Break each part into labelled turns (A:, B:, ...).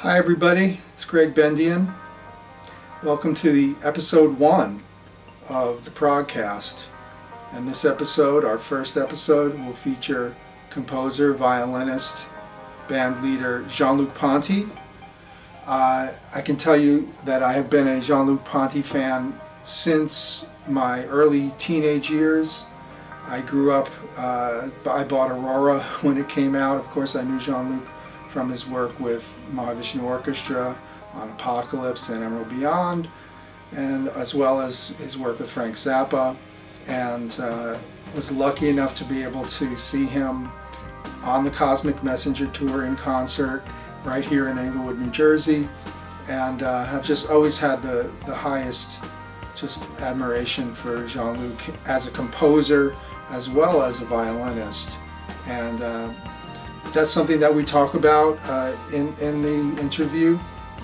A: Hi everybody, it's Gregg Bendian. Welcome to the episode 1 of the ProgCast. And this episode, our first episode, will feature composer, violinist, band leader Jean-Luc Ponty. I can tell you that I have been a Jean-Luc Ponty fan since my early teenage years. I grew up, I bought Aurora when it came out. Of course, I knew Jean-Luc from his work with Mahavishnu Orchestra on Apocalypse and Emerald Beyond, and as well as his work with Frank Zappa, and was lucky enough to be able to see him on the Cosmic Messenger Tour in concert right here in Englewood, New Jersey, and have just always had the highest just admiration for Jean-Luc as a composer as well as a violinist. And that's something that we talk about in the interview,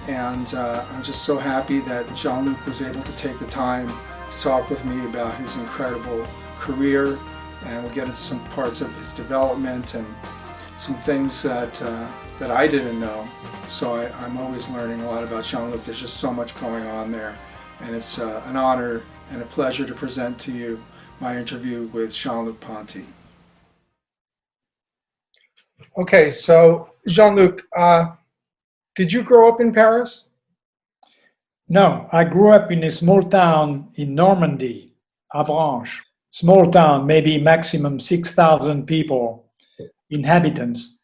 A: and I'm just so happy that Jean-Luc was able to take the time to talk with me about his incredible career, and we'll get into some parts of his development and some things that I didn't know. So I'm always learning a lot about Jean-Luc. There's just so much going on there, and it's an honor and a pleasure to present to you my interview with Jean-Luc Ponty. Okay, so Jean-Luc, did you grow up in Paris?
B: No, I grew up in a small town in Normandy, Avranches. Small town, maybe maximum 6,000 people, inhabitants.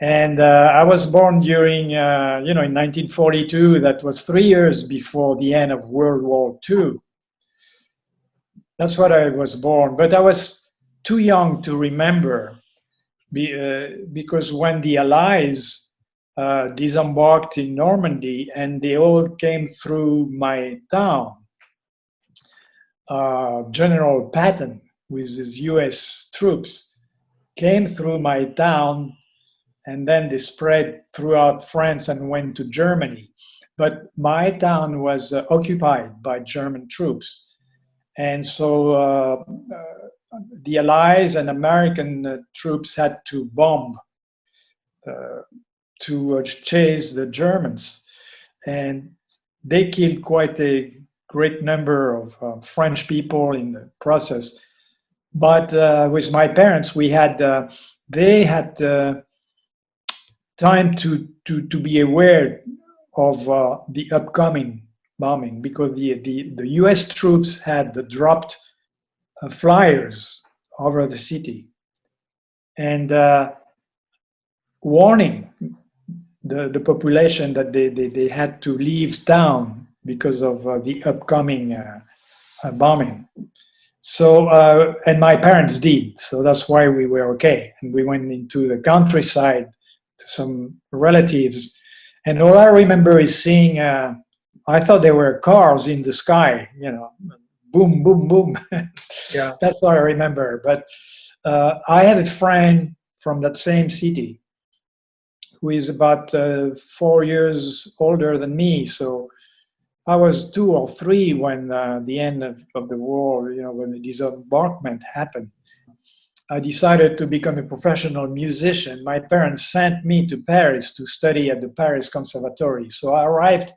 B: And I was born during, in 1942. That was 3 years before the end of World War II. That's what I was born, but I was too young to remember. Because when the Allies disembarked in Normandy and they all came through my town, General Patton with his US troops came through my town, and then they spread throughout France and went to Germany. But my town was occupied by German troops. And so the Allies and American troops had to bomb to chase the Germans. And they killed quite a great number of French people in the process. But with my parents, they had time to be aware of the upcoming bombing, because the US troops had dropped flyers over the city and warning the population that they had to leave town because of the upcoming bombing. So, and my parents did, so that's why we were okay. And we went into the countryside to some relatives, and all I remember is seeing, I thought there were cars in the sky, boom, boom, boom.
A: Yeah.
B: That's what I remember. But I had a friend from that same city who is about 4 years older than me. So I was 2 or 3 when the end of the war, when the disembarkment happened. I decided to become a professional musician. My parents sent me to Paris to study at the Paris Conservatory. So I arrived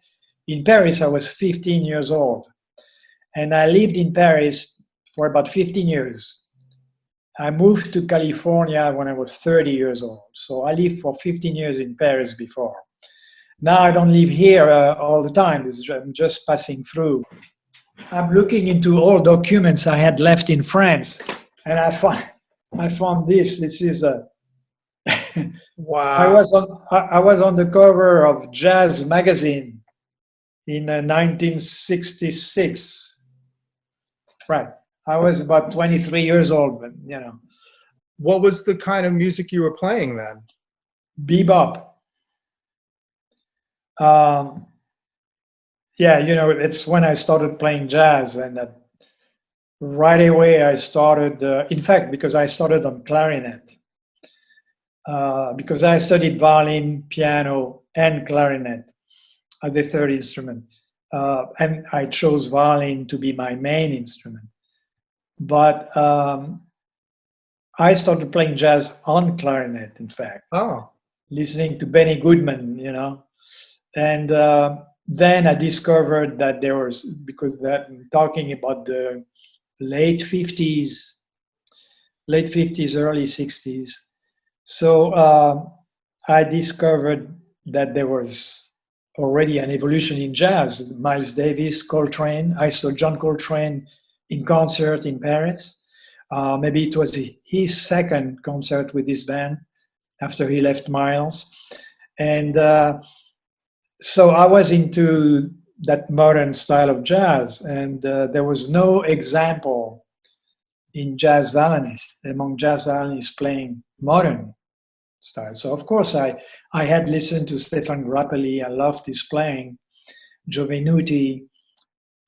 B: in Paris, I was 15 years old. And I lived in Paris for about 15 years. I moved to California when I was 30 years old. So I lived for 15 years in Paris before. Now I don't live here all the time. I'm just passing through. I'm looking into all documents I had left in France, and I found this. This is a.
A: Wow.
B: I was on the cover of Jazz magazine in 1966. Right. I was about 23 years old, but
A: What was the kind of music you were playing then?
B: Bebop. It's when I started playing jazz, and right away I started, in fact, because I started on clarinet, because I studied violin, piano, and clarinet as a third instrument. And I chose violin to be my main instrument. But I started playing jazz on clarinet, in fact.
A: Oh.
B: Listening to Benny Goodman, And then I discovered that there was, because that talking about the late 50s, early 60s. So I discovered that there was already an evolution in jazz. Miles Davis, Coltrane. I saw John Coltrane in concert in Paris. Maybe it was his second concert with this band after he left Miles. And so I was into that modern style of jazz, and there was no example in jazz violinists, among jazz violinists playing modern style. So of course I had listened to Stefan Grappelli. I loved his playing, Giovenuti,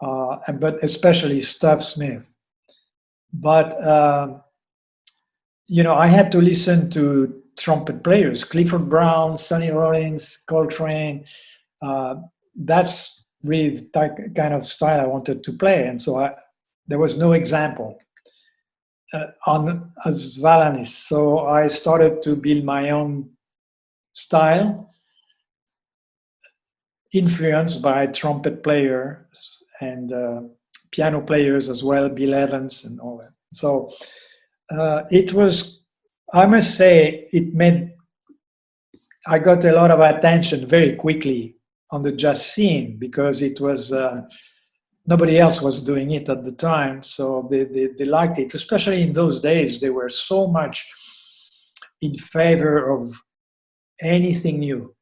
B: but especially Stuff Smith. But I had to listen to trumpet players, Clifford Brown, Sonny Rollins, Coltrane. That's really the kind of style I wanted to play, and so there was no example as violinist. So I started to build my own style, influenced by trumpet players and piano players as well, Bill Evans and all that. So it was, I must say, I got a lot of attention very quickly on the jazz scene, because it was nobody else was doing it at the time, so they liked it. Especially in those days, they were so much in favor of anything new,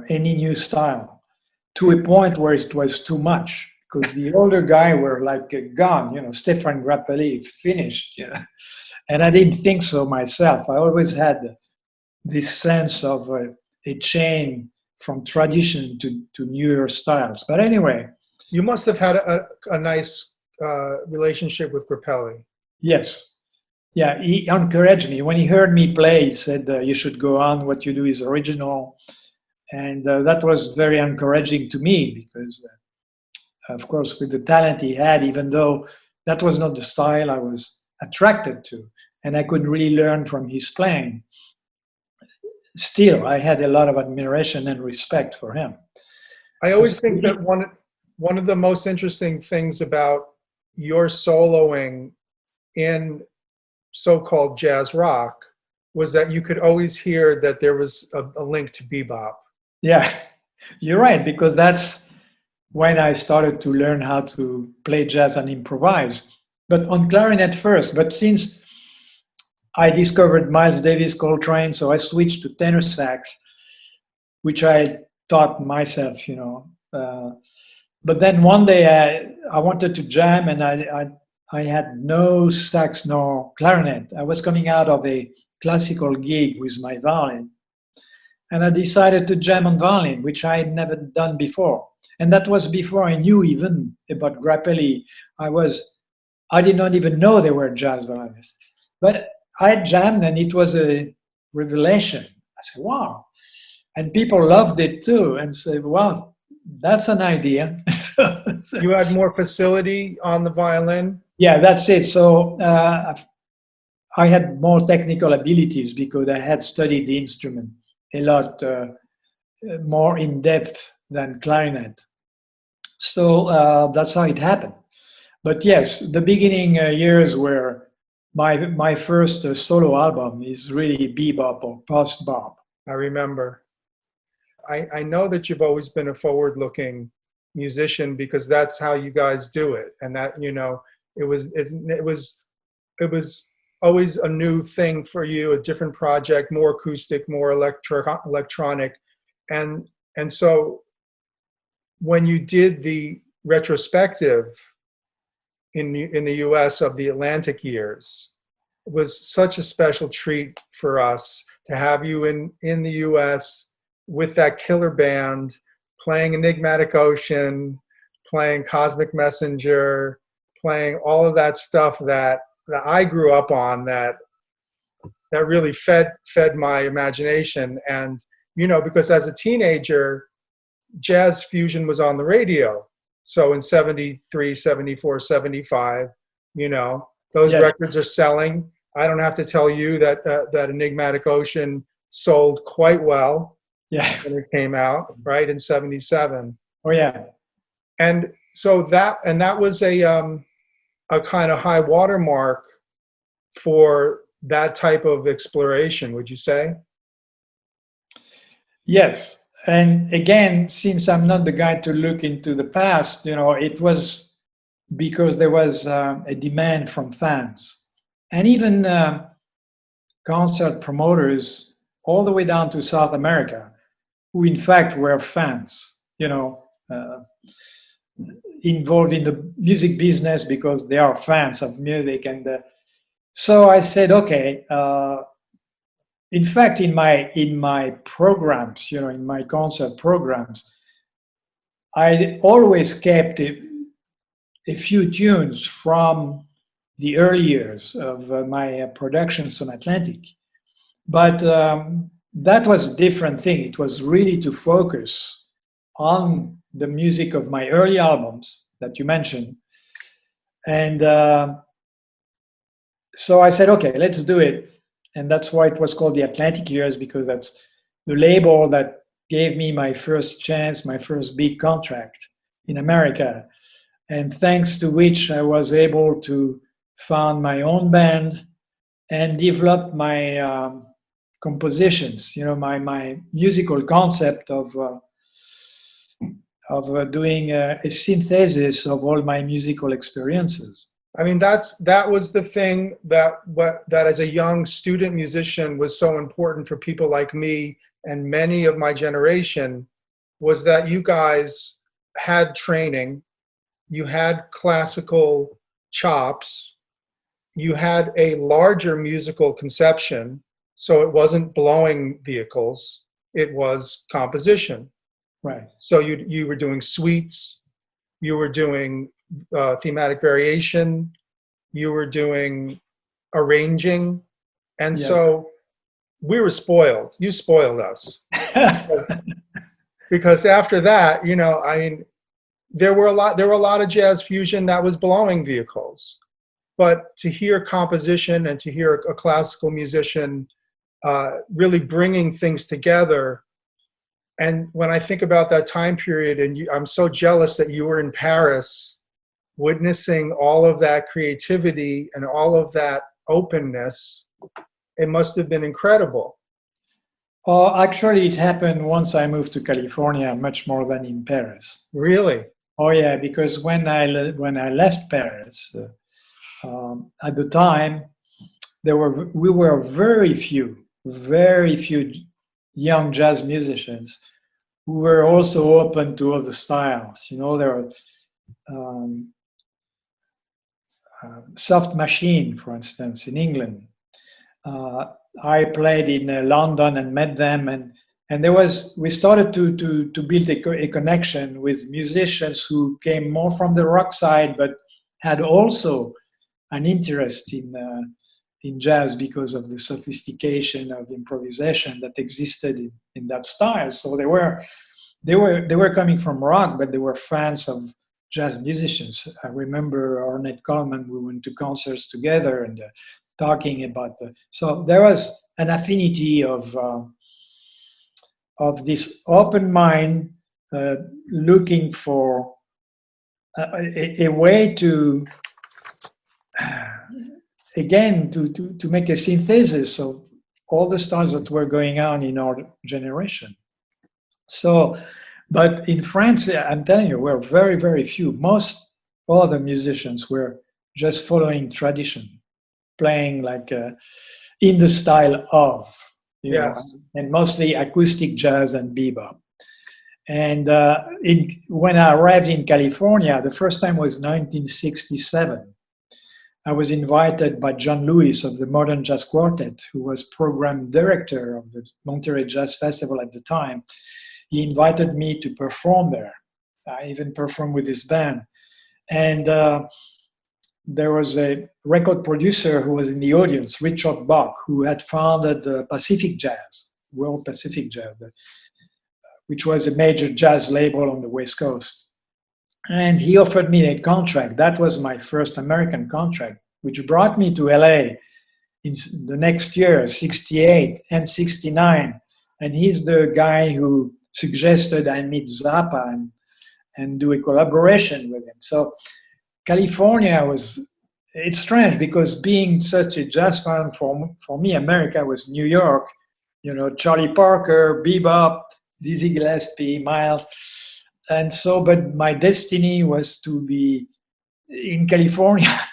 B: any new style, to a point where it was too much, because the older guy were like gone. Stefan Grappelli finished, and I didn't think so myself. I always had this sense of a chain from tradition to newer styles. But anyway.
A: You must have had a nice relationship with Grappelli.
B: Yes. Yeah, he encouraged me. When he heard me play, he said, you should go on, what you do is original. And that was very encouraging to me, because, of course, with the talent he had, even though that was not the style I was attracted to, and I could really learn from his playing, still, I had a lot of admiration and respect for him.
A: I always think that one of the most interesting things about your soloing in so-called jazz rock was that you could always hear that there was a link to bebop.
B: Yeah, you're right, because that's when I started to learn how to play jazz and improvise, but on clarinet first. But since I discovered Miles Davis, Coltrane, so I switched to tenor sax, which I taught myself, But then one day I wanted to jam, and I had no sax nor clarinet. I was coming out of a classical gig with my violin, and I decided to jam on violin, which I had never done before. And that was before I knew even about Grappelli. I did not even know they were jazz violinists. But I jammed, and it was a revelation. I said, wow. And people loved it too, and said, wow, that's an idea.
A: You had more facility on the violin?
B: Yeah, that's it. So I had more technical abilities because I had studied the instrument a lot more in depth than clarinet. So that's how it happened. But yes, the beginning years were my first solo album is really bebop or post-bop.
A: I remember. I know that you've always been a forward-looking musician, because that's how you guys do it, and that it was always a new thing for you, a different project, more acoustic, more electronic, and so when you did the retrospective in the U.S. of the Atlantic years, it was such a special treat for us to have you in the U.S. with that killer band, playing Enigmatic Ocean, playing Cosmic Messenger, playing all of that stuff that I grew up on, that really fed my imagination. And because as a teenager, jazz fusion was on the radio. So in 73, 74, 75, those
B: Yes.
A: records are selling. I don't have to tell you that Enigmatic Ocean sold quite well.
B: Yeah.
A: when it came out, right, in '77.
B: Oh yeah.
A: And so that was a kind of high watermark for that type of exploration, would you say?
B: Yes. And again, since I'm not the guy to look into the past, it was because there was a demand from fans and even concert promoters all the way down to South America, who in fact were fans, involved in the music business because they are fans of music. And so I said, okay, in fact, in my programs, in my concert programs, I always kept a few tunes from the early years of my productions on Atlantic. But that was a different thing. It was really to focus on the music of my early albums that you mentioned. And so I said, okay, let's do it. And that's why it was called the Atlantic Years, because that's the label that gave me my first chance, my first big contract in America. And thanks to which I was able to found my own band and develop my compositions, my musical concept of doing a synthesis of all my musical experiences.
A: I mean, that was the thing that as a young student musician was so important for people like me and many of my generation, was that you guys had training, you had classical chops, you had a larger musical conception, so it wasn't blowing vehicles, it was composition.
B: Right.
A: So you were doing suites, you were doing thematic variation, you were doing arranging, and so we were spoiled. You spoiled us. Because after that, I mean, there were a lot of jazz fusion that was blowing vehicles, but to hear composition and to hear a classical musician really bringing things together. And when I think about that time period, and I'm so jealous that you were in Paris witnessing all of that creativity and all of that openness, it must have been incredible.
B: Oh, actually, it happened once I moved to California, much more than in Paris.
A: Really?
B: Oh yeah, because when I left Paris, at the time, we were very few young jazz musicians who were also open to other styles. There were Soft Machine, for instance, in England. I played in London and met them, and we started to build a connection with musicians who came more from the rock side, but had also an interest in jazz because of the sophistication of the improvisation that existed in that style. So they were coming from rock, but they were fans of jazz musicians. I remember Ornette Coleman. We went to concerts together and talking about so there was an affinity of this open mind, looking for a way to again to make a synthesis of all the styles that were going on in our generation. So, but in France, I'm telling you, we're very, very few. Most other musicians were just following tradition, playing like in the style of, and mostly acoustic jazz and bebop. And when I arrived in California, the first time was 1967. I was invited by John Lewis of the Modern Jazz Quartet, who was program director of the Monterey Jazz Festival at the time. He invited me to perform there. I even performed with his band. And there was a record producer who was in the audience, Richard Bach, who had founded Pacific Jazz, World Pacific Jazz, which was a major jazz label on the West Coast. And he offered me a contract. That was my first American contract, which brought me to LA in the next year, 68 and 69, And he's the guy who suggested I meet Zappa and do a collaboration with him. So California it's strange because being such a jazz fan for me, America was New York, Charlie Parker, bebop, Dizzy Gillespie, Miles. And so, but my destiny was to be in California.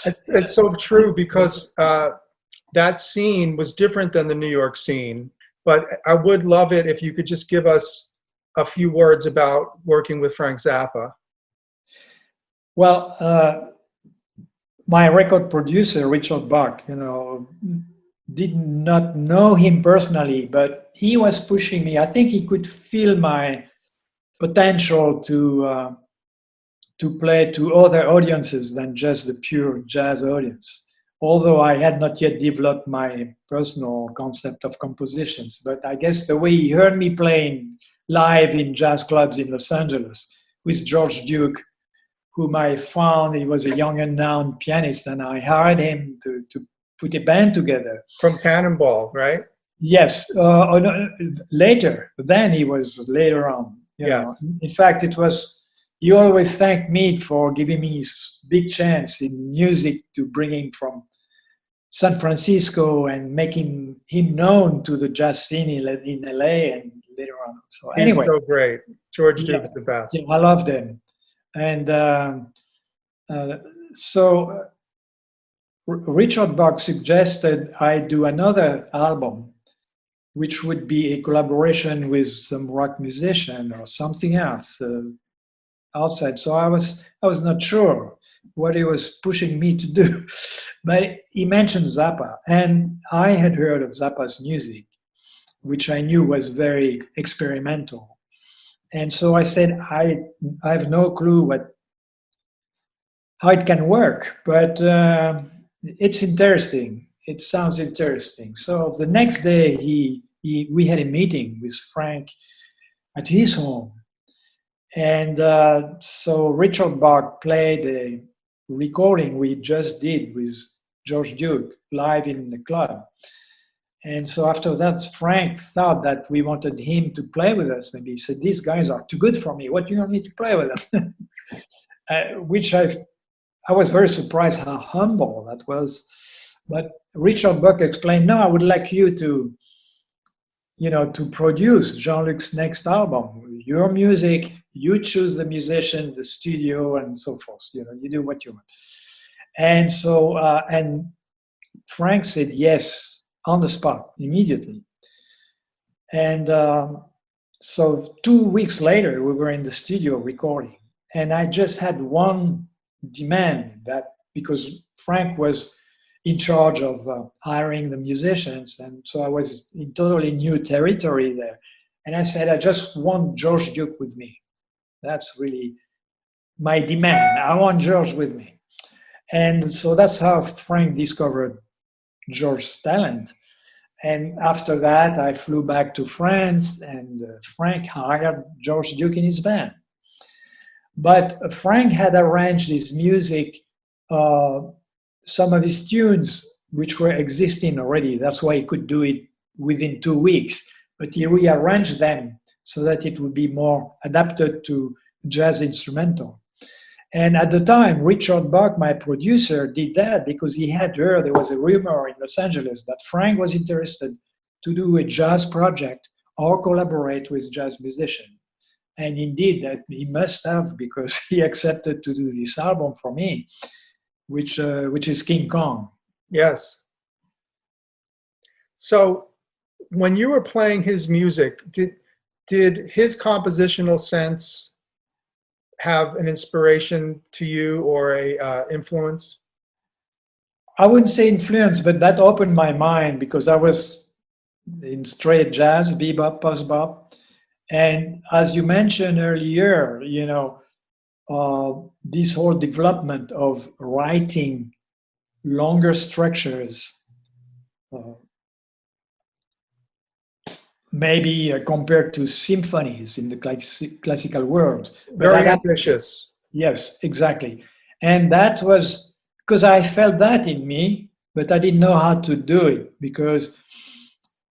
A: It's so true because that scene was different than the New York scene. But I would love it if you could just give us a few words about working with Frank Zappa.
B: Well, my record producer, Richard Bach, did not know him personally, but he was pushing me. I think he could feel my potential to play to other audiences than just the pure jazz audience. Although I had not yet developed my personal concept of compositions, but I guess the way he heard me playing live in jazz clubs in Los Angeles with George Duke, whom I found, he was a young unknown pianist, and I hired him to put a band together.
A: From Cannonball, right?
B: Yes, later. Then he was later on. You know. In fact, he always thanked me for giving me his big chance in music to bring him from San Francisco and making him known to the jazz scene in LA and later on. So anyway,
A: so great. George Duke's the best.
B: Yeah, I loved him. And so Richard Bach suggested I do another album, which would be a collaboration with some rock musician or something else outside. So I was not sure what he was pushing me to do, but he mentioned Zappa, and I had heard of Zappa's music, which I knew was very experimental. And so I said, I have no clue how it can work, but it's interesting. It sounds interesting. So the next day, we had a meeting with Frank at his home. And so Richard Bach played a recording we just did with George Duke live in the club. And so after that, Frank thought that we wanted him to play with us. Maybe he said, "These guys are too good for me. What do you want me to play with them?" Which I was very surprised how humble that was. But Richard Bach explained, "No, I would like you to produce Jean-Luc's next album. Your music, you choose the musician, the studio, and so forth. You do what you want." And so, and Frank said yes on the spot, immediately. And so 2 weeks later, we were in the studio recording. And I just had one demand, that because Frank was in charge of hiring the musicians, and so I was in totally new territory there. And I said, I just want George Duke with me. That's really my demand. I want George with me. And so that's how Frank discovered George's talent. And after that, I flew back to France, and Frank hired George Duke in his band. But Frank had arranged his music, some of his tunes, which were existing already. That's why he could do it within 2 weeks. But he rearranged them so that it would be more adapted to jazz instrumental. And at the time, Richard Bach, my producer, did that because he had heard there was a rumor in Los Angeles that Frank was interested to do a jazz project or collaborate with jazz musicians. And indeed, that he must have, because he accepted to do this album for me, which is King Kong.
A: Yes. So when you were playing his music, did his compositional sense have an inspiration to you or a influence?
B: I wouldn't say influence, but that opened my mind because I was in straight jazz, bebop, post-bop. And as you mentioned earlier, this whole development of writing longer structures, maybe compared to symphonies in the classical world.
A: Very ambitious.
B: Yes, exactly. And that was because I felt that in me, but I didn't know how to do it because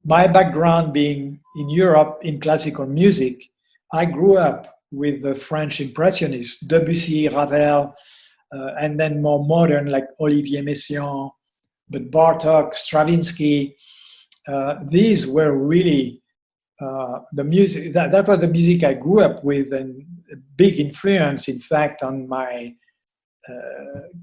B: my background being in Europe in classical music, I grew up with the French Impressionists, Debussy, Ravel, and then more modern like Olivier Messiaen, but Bartok, Stravinsky. These were really the music. That was the music I grew up with, and a big influence, in fact, on my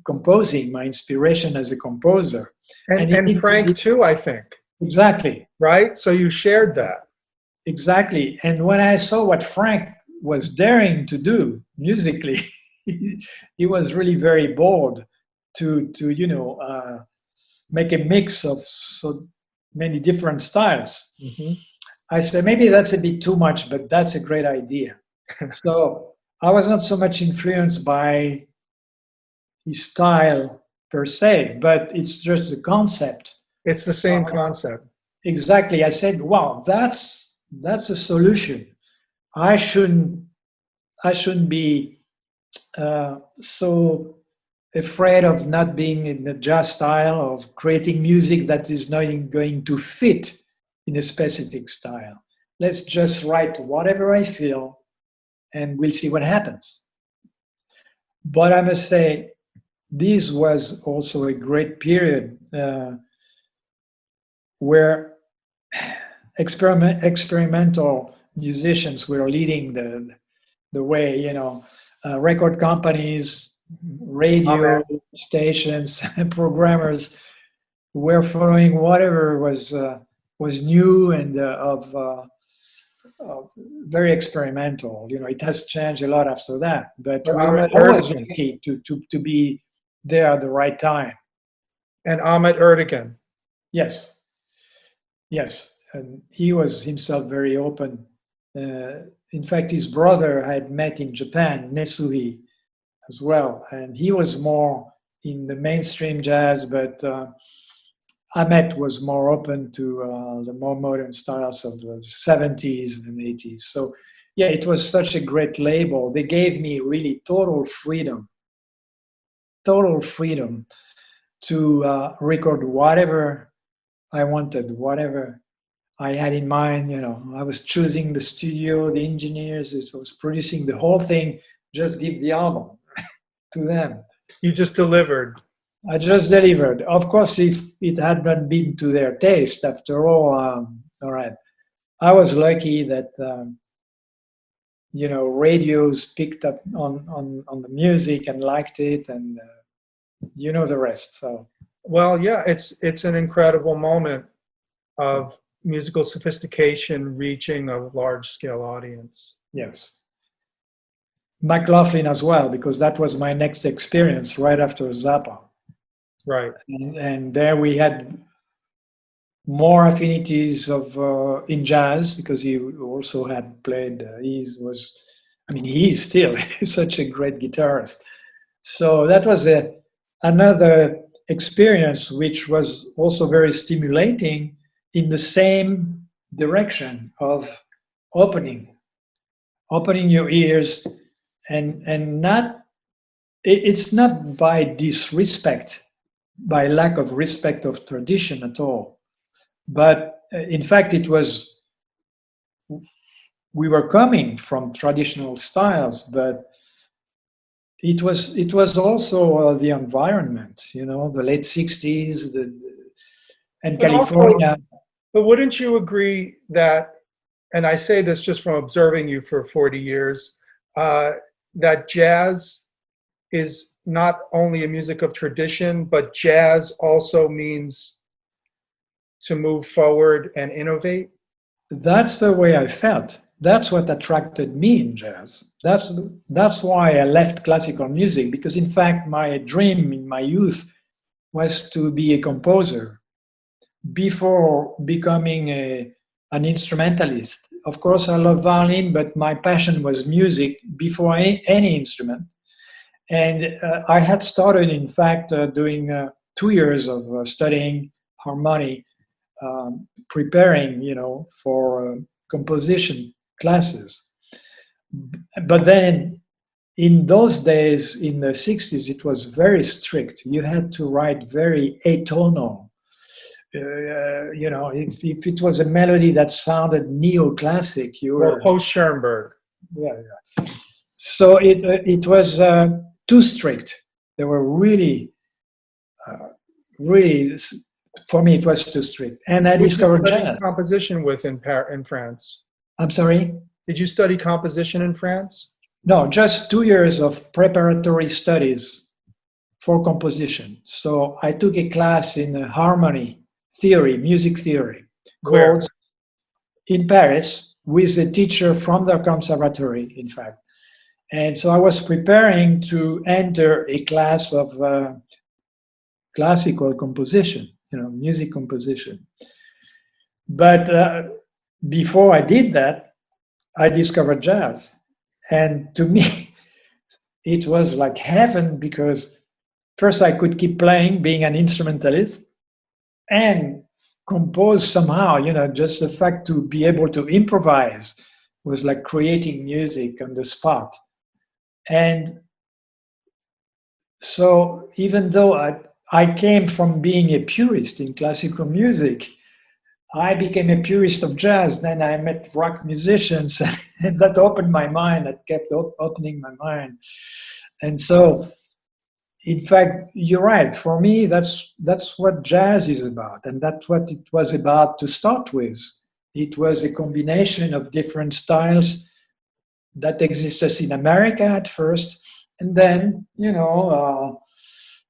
B: composing, my inspiration as a composer.
A: And Frank too, I think.
B: Exactly.
A: Right? So you shared that.
B: Exactly. And when I saw what Frank was daring to do musically, he was really very bold to make a mix of so many different styles.
A: Mm-hmm.
B: I said, maybe that's a bit too much, but that's a great idea. So I was not so much influenced by his style per se, but it's just the concept.
A: It's the same concept.
B: Exactly. I said, wow, that's a solution. I shouldn't be so afraid of not being in the jazz style, of creating music that is not going to fit in a specific style. Let's just write whatever I feel and we'll see what happens. But I must say, this was also a great period where experimental musicians were leading the way, record companies, radio stations, and programmers were following whatever was new and of very experimental. It has changed a lot after that, but we were always lucky to be there at the right time.
A: And Ahmet Ertegun.
B: Yes, and he was himself very open. In fact, his brother I had met in Japan, Nesuhi, as well, and he was more in the mainstream jazz, but Ahmet was more open to the more modern styles of the 70s and 80s. So, yeah, it was such a great label. They gave me really total freedom to record whatever I wanted, whatever I had in mind. I was choosing the studio, the engineers, it was producing the whole thing, just give the album to them.
A: You just delivered.
B: I just delivered. Of course, if it had not been to their taste, after all, all right. I was lucky that, radios picked up on the music and liked it, and the rest. So,
A: well, yeah, it's an incredible moment of musical sophistication reaching a large-scale audience.
B: Yes. McLaughlin as well, because that was my next experience right after Zappa.
A: Right.
B: And there we had more affinities of in jazz, because he also had played. He is still such a great guitarist. So that was another experience, which was also very stimulating in the same direction of opening your ears, and not. It's not by disrespect, by lack of respect of tradition at all, but in fact we were coming from traditional styles, but it was also the environment, the late 60s and California.
A: Also, but wouldn't you agree that, and I say this just from observing you for 40 years, that jazz is not only a music of tradition, but jazz also means to move forward and innovate?
B: That's the way I felt. That's what attracted me in jazz. That's why I left classical music, because in fact my dream in my youth was to be a composer before becoming an instrumentalist. Of course, I love violin, but my passion was music before any instrument. And I had started, in fact, doing 2 years of studying harmony, preparing, for composition classes. But then in those days, in the 60s, it was very strict. You had to write very atonal, you know, if it was a melody that sounded neoclassic, you
A: Well,
B: were,
A: post Schoenberg.
B: yeah, yeah. So it was too strict. They were really, really, for me, it was too strict. And I
A: Who did you
B: discovered
A: study
B: jazz.
A: composition with in France?
B: I'm sorry?
A: Did you study composition in France?
B: No, just 2 years of preparatory studies for composition. So I took a class in harmony theory, music theory,
A: Where?
B: called in Paris with a teacher from the conservatory, in fact. And so I was preparing to enter a class of classical composition, you know, music composition. But before I did that, I discovered jazz. And to me, it was like heaven because first I could keep playing, being an instrumentalist, and compose somehow, you know, just the fact to be able to improvise was like creating music on the spot. And so even though I came from being a purist in classical music, I became a purist of jazz. Then I met rock musicians, and that opened my mind. That kept opening my mind. And so, in fact, you're right. For me, that's what jazz is about, and that's what it was about to start with. It was a combination of different styles that existed in America at first, and then, you know,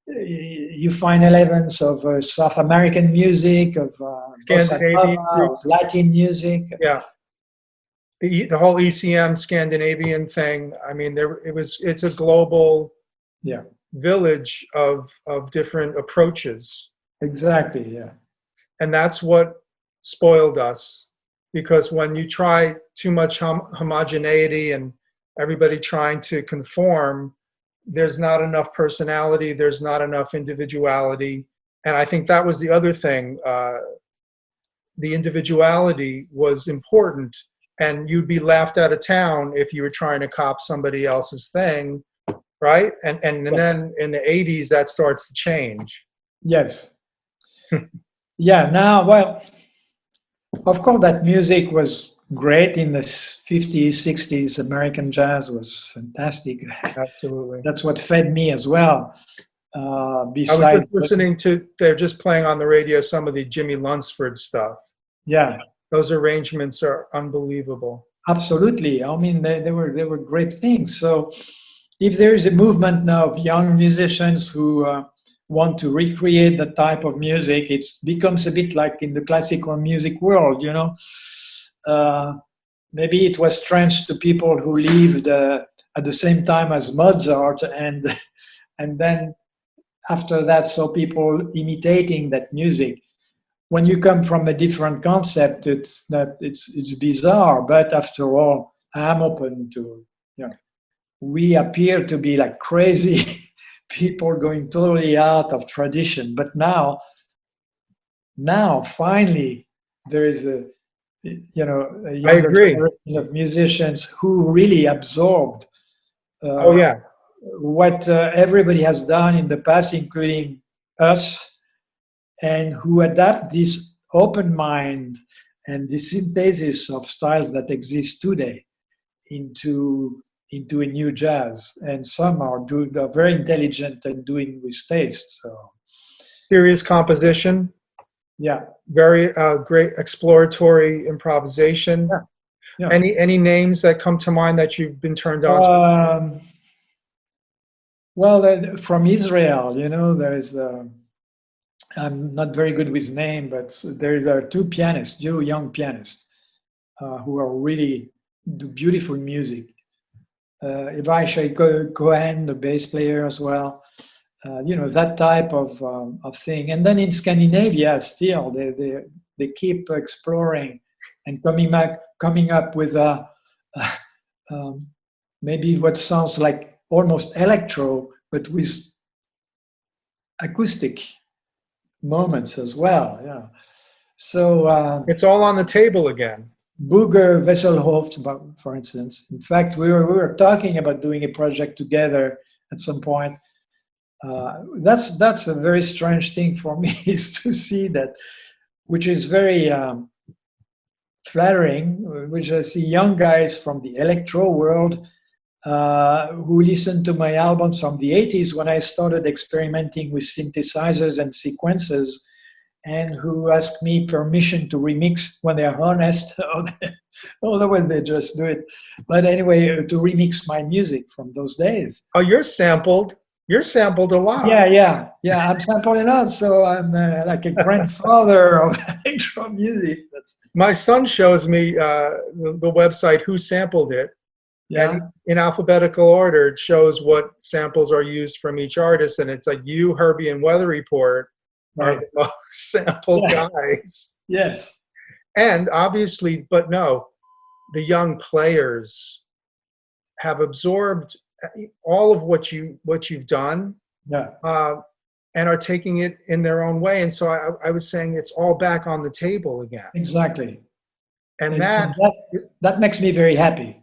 B: you find elements of South American music, of bossa nova, of Latin music.
A: Yeah, the whole ECM Scandinavian thing. I mean, it's a global village of different approaches.
B: Exactly. Yeah.
A: And that's what spoiled us, because when you try too much homogeneity and everybody trying to conform, there's not enough personality, there's not enough individuality. And I think that was the other thing. The individuality was important, and you'd be laughed out of town if you were trying to cop somebody else's thing, right? And then in the 80s, that starts to change.
B: Yes. Yeah, now, well, of course, that music was great in the 50s, 60s. American jazz was fantastic.
A: Absolutely.
B: That's what fed me as well. Besides,
A: I was just listening to, they're just playing on the radio some of the Jimmy Lunsford stuff.
B: Yeah.
A: Those arrangements are unbelievable.
B: Absolutely. I mean, they were great things. So if there is a movement now of young musicians who want to recreate that type of music, it becomes a bit like in the classical music world, you know. Maybe it was strange to people who lived at the same time as Mozart, and then after that saw people imitating that music. When you come from a different concept, it's bizarre. But after all, I'm open to, you know, we appear to be like crazy people going totally out of tradition. But now finally, there is a younger generation of musicians who really absorbed what everybody has done in the past, including us, and who adapt this open mind and the synthesis of styles that exist today into a new jazz. And some are very intelligent and doing with taste. So
A: serious composition.
B: Yeah.
A: Very great exploratory improvisation.
B: Yeah.
A: Any names that come to mind that you've been turned on to?
B: Well, from Israel, you know, there's I'm not very good with name, but there are two young pianists, who are really do beautiful music. Avishai Cohen, the bass player as well. You know, that type of thing. And then in Scandinavia, still they keep exploring and coming up with maybe what sounds like almost electro, but with acoustic moments as well. Yeah. So
A: it's all on the table again.
B: Booger Wesselhoft, for instance. In fact, we were talking about doing a project together at some point. That's a very strange thing for me is to see that which is very flattering, which I see young guys from the electro world who listened to my albums from the 80s when I started experimenting with synthesizers and sequences, and who asked me permission to remix when they're honest. Otherwise, they just do it. But anyway, to remix my music from those days.
A: Oh, you're sampled a lot.
B: Yeah. I'm sampling a lot, so I'm like a grandfather of electro music.
A: My son shows me the website Who Sampled It.
B: Yeah.
A: And in alphabetical order, it shows what samples are used from each artist. And it's like you, Herbie, and Weather Report are the most sampled guys.
B: Yes.
A: And obviously, but no, the young players have absorbed all of what you've done, and are taking it in their own way. And so I was saying it's all back on the table again.
B: Exactly.
A: And
B: that makes me very happy.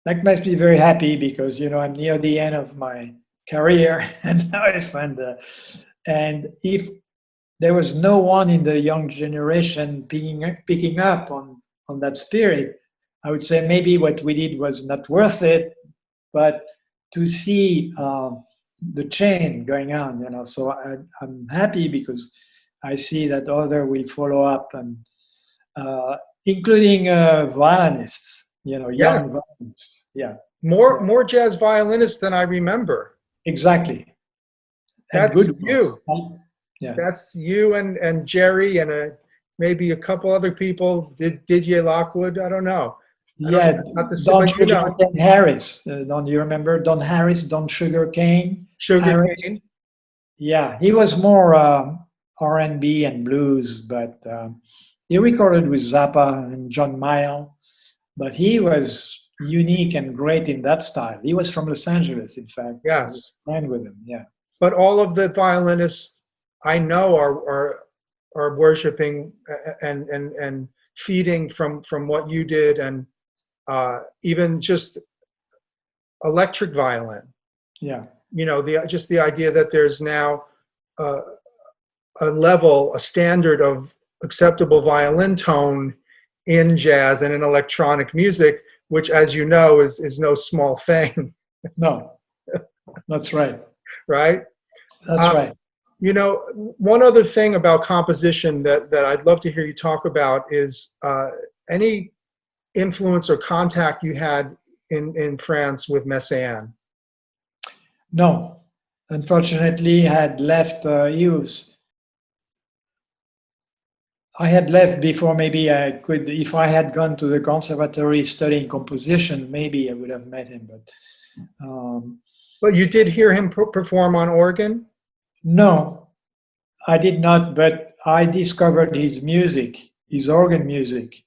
B: That makes me very happy because I'm near the end of my career and life, and if there was no one in the young generation picking up on that spirit, I would say maybe what we did was not worth it. But to see the chain going on, so I'm happy because I see that other will follow up, and including violinists, young violinists. Yeah,
A: more jazz violinists than I remember.
B: Exactly.
A: That's you.
B: Yeah.
A: That's you and Jerry and maybe a couple other people. Didier Lockwood? I don't know.
B: Yeah, Don Harris. Don't you remember Don Harris? Don Sugarcane.
A: Sugarcane.
B: Yeah, he was more R&B and blues, but he recorded with Zappa and John Mayall. But he was unique and great in that style. He was from Los Angeles, in fact.
A: Yes.
B: I was playing with him. Yeah.
A: But all of the violinists I know are worshiping and feeding from what you did, and even just electric violin.
B: Yeah.
A: Just the idea that there's now a standard of acceptable violin tone in jazz and in electronic music, which, as you know, is no small thing.
B: No, that's right.
A: Right?
B: That's right.
A: One other thing about composition that I'd love to hear you talk about is any influence or contact you had in France with Messiaen.
B: No, unfortunately, I had left I had left before maybe I could. If I had gone to the conservatory studying composition, maybe I would have met him.
A: But you did hear him perform on organ?
B: No, I did not. But I discovered his music, his organ music,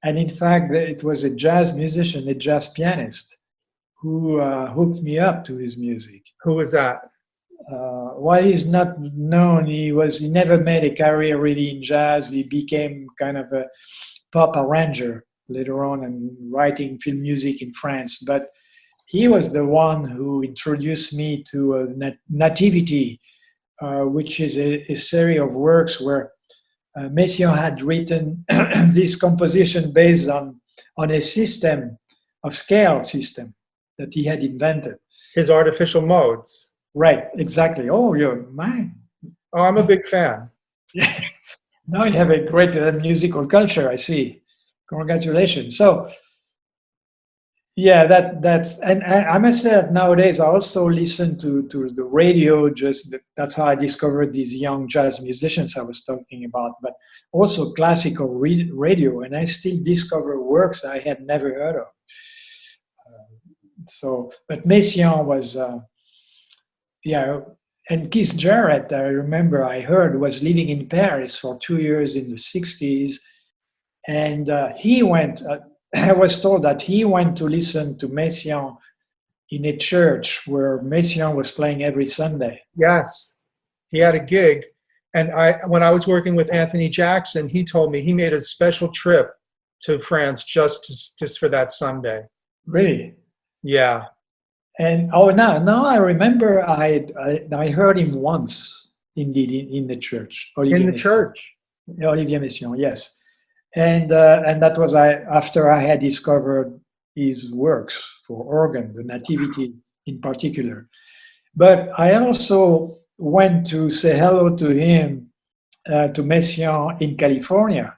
B: and in fact, it was a jazz musician, a jazz pianist, who hooked me up to his music.
A: Who was that?
B: While he's not known, he never made a career really in jazz. He became kind of a pop arranger later on and writing film music in France. But he was the one who introduced me to Nativity, which is a series of works where Messiaen had written this composition based on a system of scale system that he had invented.
A: His artificial modes.
B: Right, exactly. Oh, you're mine.
A: Oh, I'm a big fan.
B: Now you have a great musical culture, I see. Congratulations. So, yeah, that's, and I must say that nowadays I also listen to the radio. That's how I discovered these young jazz musicians I was talking about, but also classical radio, and I still discover works I had never heard of. But Messiaen was. And Keith Jarrett, I remember I heard, was living in Paris for 2 years in the 60s. And he went, I was told that he went to listen to Messiaen in a church where Messiaen was playing every Sunday.
A: Yes, he had a gig. And when I was working with Anthony Jackson, he told me he made a special trip to France just for that Sunday.
B: Really?
A: Yeah.
B: And now I remember I heard him once, indeed, in the church.
A: In the church.
B: Olivier Messiaen, yes. And that was after I had discovered his works for organ, the Nativity in particular. But I also went to say hello to him, to Messiaen in California.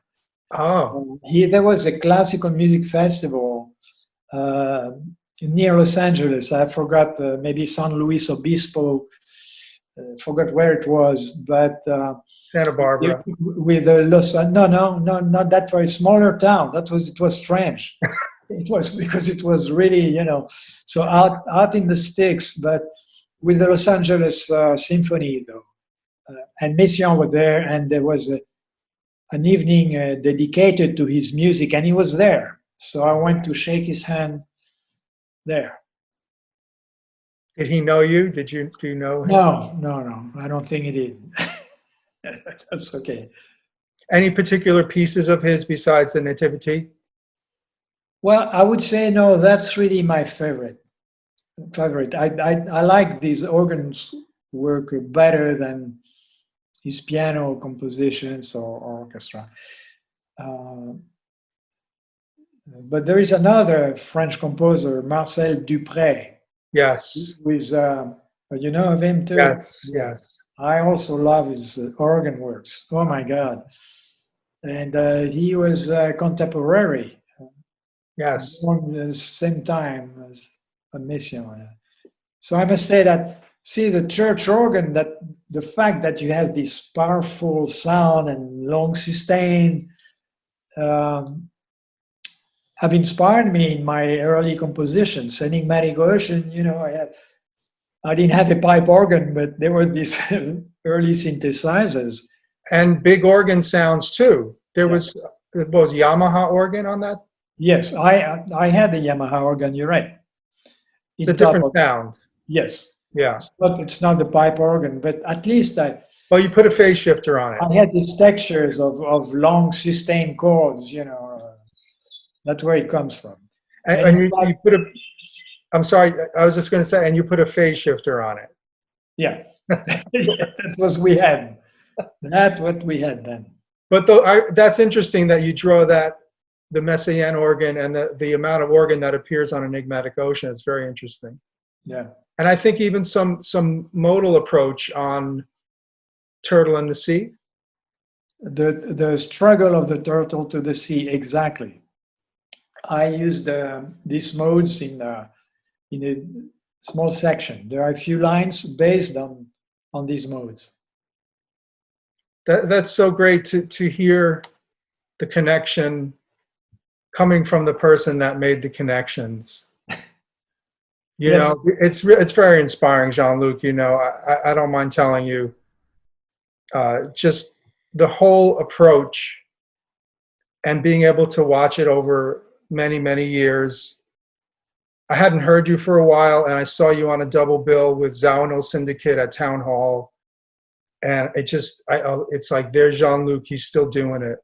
A: Oh,
B: There was a classical music festival near Los Angeles. I forgot, maybe San Luis Obispo, forgot where it was, but
A: Santa Barbara.
B: with no, not that very smaller town. It was strange. It was because it was really, so out in the sticks, but with the Los Angeles Symphony though. And Messiaen was there, and there was an evening dedicated to his music, and he was there. So I went to shake his hand there.
A: Did he know you? Do you know him?
B: No. I don't think he did. That's okay.
A: Any particular pieces of his besides the Nativity?
B: Well, I would say no. That's really my favorite. I like these organs work better than his piano compositions or orchestra. But there is another French composer, Marcel Dupré.
A: Yes.
B: With you know of him too?
A: Yes.
B: I also love his organ works. Oh my God! And he was contemporary.
A: Yes.
B: Born at the same time as Messiaen. So I must say that, see, the church organ, that the fact that you have this powerful sound and long sustain have inspired me in my early compositions. Enigmatic Ocean, I didn't have a pipe organ, but there were these early synthesizers.
A: And big organ sounds too. There was Yamaha organ on that?
B: Yes, I had a Yamaha organ, you're right.
A: It's a different sound.
B: Yes.
A: Yeah.
B: It's not the pipe organ, but at least
A: well, you put a phase shifter on it.
B: I had these textures of long sustained chords, that's where it comes from.
A: And you put I'm sorry, I was just going to say, and you put a phase shifter on it.
B: Yeah. That's what we had. That's what we had then.
A: But that's interesting that you draw the Messiaen organ and the amount of organ that appears on Enigmatic Ocean. It's very interesting.
B: Yeah.
A: And I think even some modal approach on Turtle in the Sea.
B: The struggle of the turtle to the sea, exactly. I used these modes in a small section. There are a few lines based on these modes.
A: That's so great to hear the connection coming from the person that made the connections.
B: Yes.
A: It's very inspiring, Jean-Luc. I don't mind telling you, just the whole approach and being able to watch it over many, many years. I hadn't heard you for a while, and I saw you on a double bill with Zawinul Syndicate at Town Hall. And it's like, there's Jean-Luc, he's still doing it.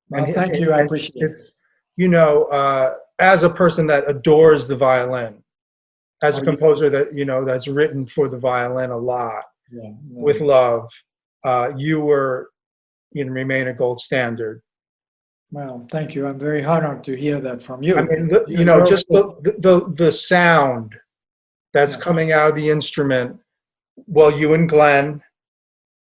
B: Well, thank you, I appreciate it.
A: It's, as a person that adores the violin, as a composer that, that's written for the violin a lot, with love, you remain a gold standard.
B: Well, thank you. I'm very honored to hear that from you.
A: I mean, just the sound that's coming out of the instrument, well, you and Glenn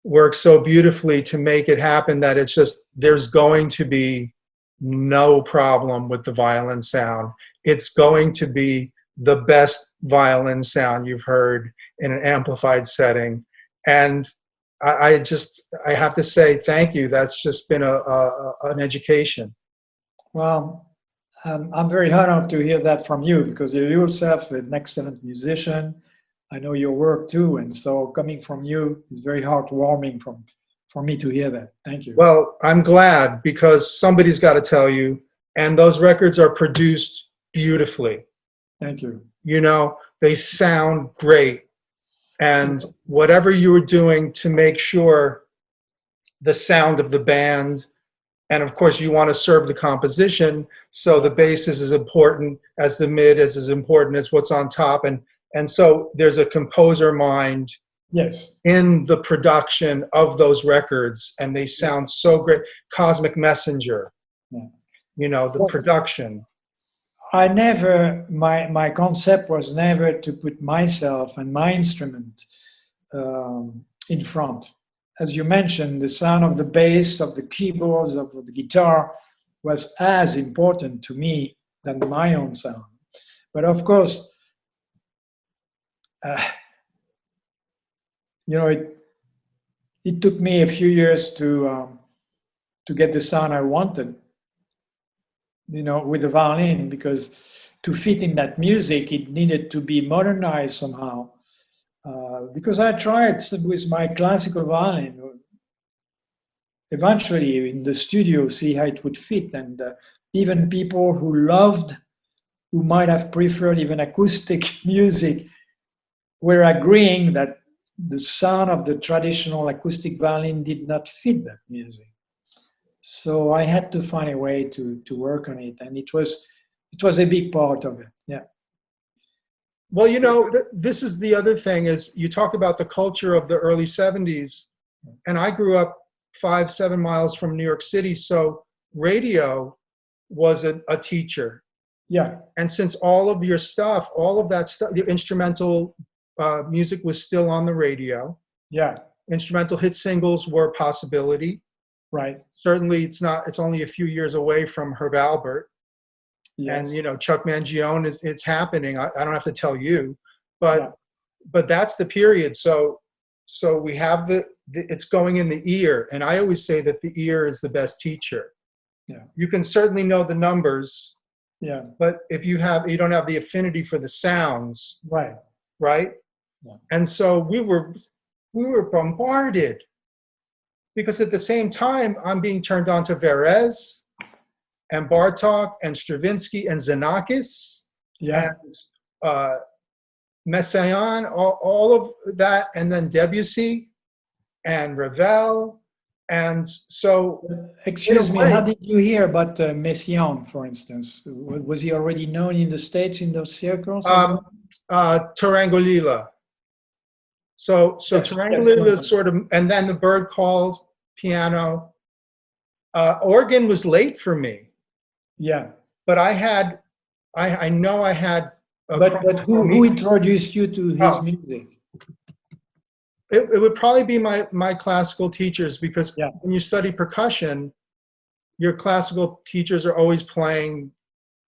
A: work so beautifully to make it happen that it's just, there's going to be no problem with the violin sound. It's going to be the best violin sound you've heard in an amplified setting. And I have to say thank you. That's just been an education.
B: Well, I'm very honored to hear that from you, because you're yourself an excellent musician. I know your work too, and so coming from you is very heartwarming for me to hear that. Thank you.
A: Well, I'm glad, because somebody's got to tell you, and those records are produced beautifully.
B: Thank you.
A: They sound great. And whatever you were doing to make sure the sound of the band, and of course you want to serve the composition, so the bass is as important as the mid, is as important as what's on top. And so there's a composer mind
B: Yes.
A: in the production of those records, and they sound so great. Cosmic Messenger,
B: Yeah.
A: The production.
B: My concept was never to put myself and my instrument in front. As you mentioned, the sound of the bass, of the keyboards, of the guitar was as important to me than my own sound. But of course, it took me a few years to get the sound I wanted, with the violin, because to fit in that music, it needed to be modernized somehow. Because I tried with my classical violin, eventually in the studio, see how it would fit. And even people who might have preferred even acoustic music, were agreeing that the sound of the traditional acoustic violin did not fit that music. So I had to find a way to work on it, and it was a big part of it. Yeah.
A: Well, this is the other thing, is you talk about the culture of the early 70s, and I grew up 5-7 miles from New York City, so radio was a teacher.
B: Yeah.
A: And since all of your stuff, all of that stuff, the instrumental music was still on the radio.
B: Yeah.
A: Instrumental hit singles were a possibility.
B: Right.
A: Certainly it's only a few years away from Herb Alpert. Yes. And, Chuck Mangione, it's happening. I don't have to tell you, but that's the period. So we have it's going in the ear. And I always say that the ear is the best teacher.
B: Yeah.
A: You can certainly know the numbers.
B: Yeah.
A: But if you don't have the affinity for the sounds.
B: Right.
A: Right.
B: Yeah.
A: And so we were bombarded, because at the same time I'm being turned on to Varese and Bartók and Stravinsky and Xenakis and Messiaen, all of that, and then Debussy and Ravel. And so,
B: excuse me, how did you hear about Messiaen, for instance? Was he already known in the States in those circles?
A: Tarangolila. So Tarangolila is sort of, and then the Bird Called piano. Organ was late for me.
B: Yeah.
A: But I know I had.
B: But who introduced you to his music?
A: It would probably be my classical teachers, because when you study percussion, your classical teachers are always playing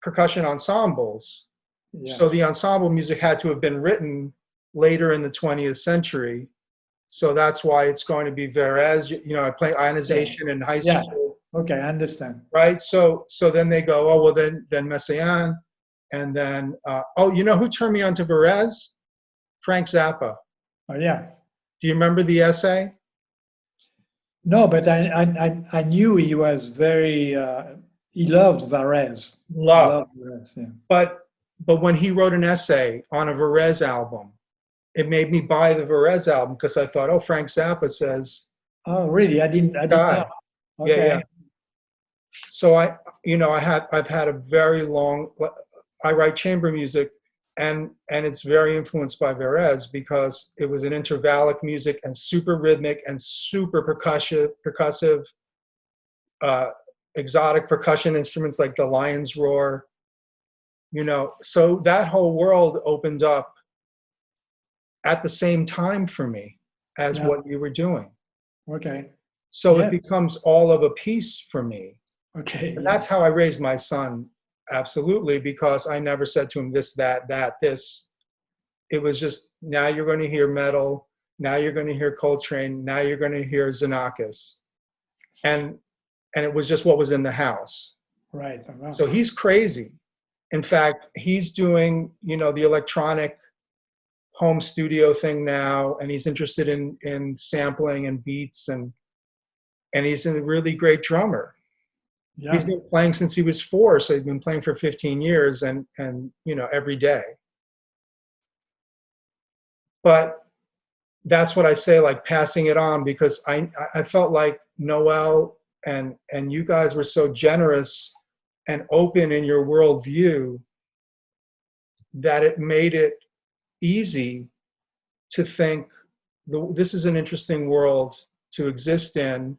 A: percussion ensembles. Yeah. So the ensemble music had to have been written later in the 20th century. So that's why it's going to be Varese. I play ionization in high school.
B: Okay, I understand.
A: Right. So then they go, oh, well, then Messiaen. And then, who turned me on to Varese? Frank Zappa.
B: Oh, yeah.
A: Do you remember the essay?
B: No, but I knew he was very, he loved Varese.
A: Loved
B: Varese, yeah.
A: But when he wrote an essay on a Varese album, it made me buy the Varese album, because I thought, oh, Frank Zappa says.
B: Oh, really? I didn't know. Okay.
A: Yeah. So I've had a very long, I write chamber music, and it's very influenced by Varese, because it was an intervallic music and super rhythmic and super percussive, exotic percussion instruments like the lion's roar, so that whole world opened up at the same time for me as what you were doing.
B: Okay.
A: So it becomes all of a piece for me.
B: Okay.
A: And that's how I raised my son, absolutely, because I never said to him this, that, this. It was just, now you're going to hear metal, now you're going to hear Coltrane, now you're going to hear Xenakis. And it was just what was in the house.
B: Right. Wow.
A: So he's crazy. In fact, he's doing, the electronic home studio thing now, and he's interested in sampling and beats, and he's a really great drummer. Yeah. He's been playing since he was 4, so he's been playing for 15 years and every day. But that's what I say, like passing it on, because I felt like Noel and you guys were so generous and open in your worldview that it made it easy to think this is an interesting world to exist in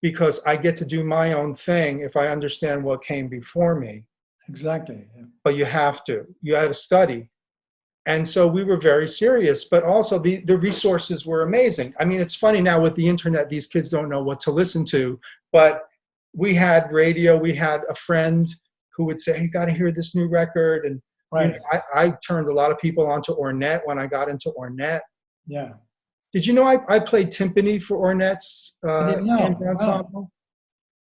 A: because I get to do my own thing if I understand what came before me.
B: Exactly. Yeah.
A: But you had to study. And so we were very serious, but also the resources were amazing. I mean, it's funny now with the internet, these kids don't know what to listen to, but we had radio. We had a friend who would say, hey, you got to hear this new record. And
B: Right.
A: you know, I turned a lot of people onto Ornette when I got into Ornette.
B: Yeah.
A: Did you know I played timpani for Ornette's
B: I didn't know.
A: chamber
B: Wow.
A: ensemble?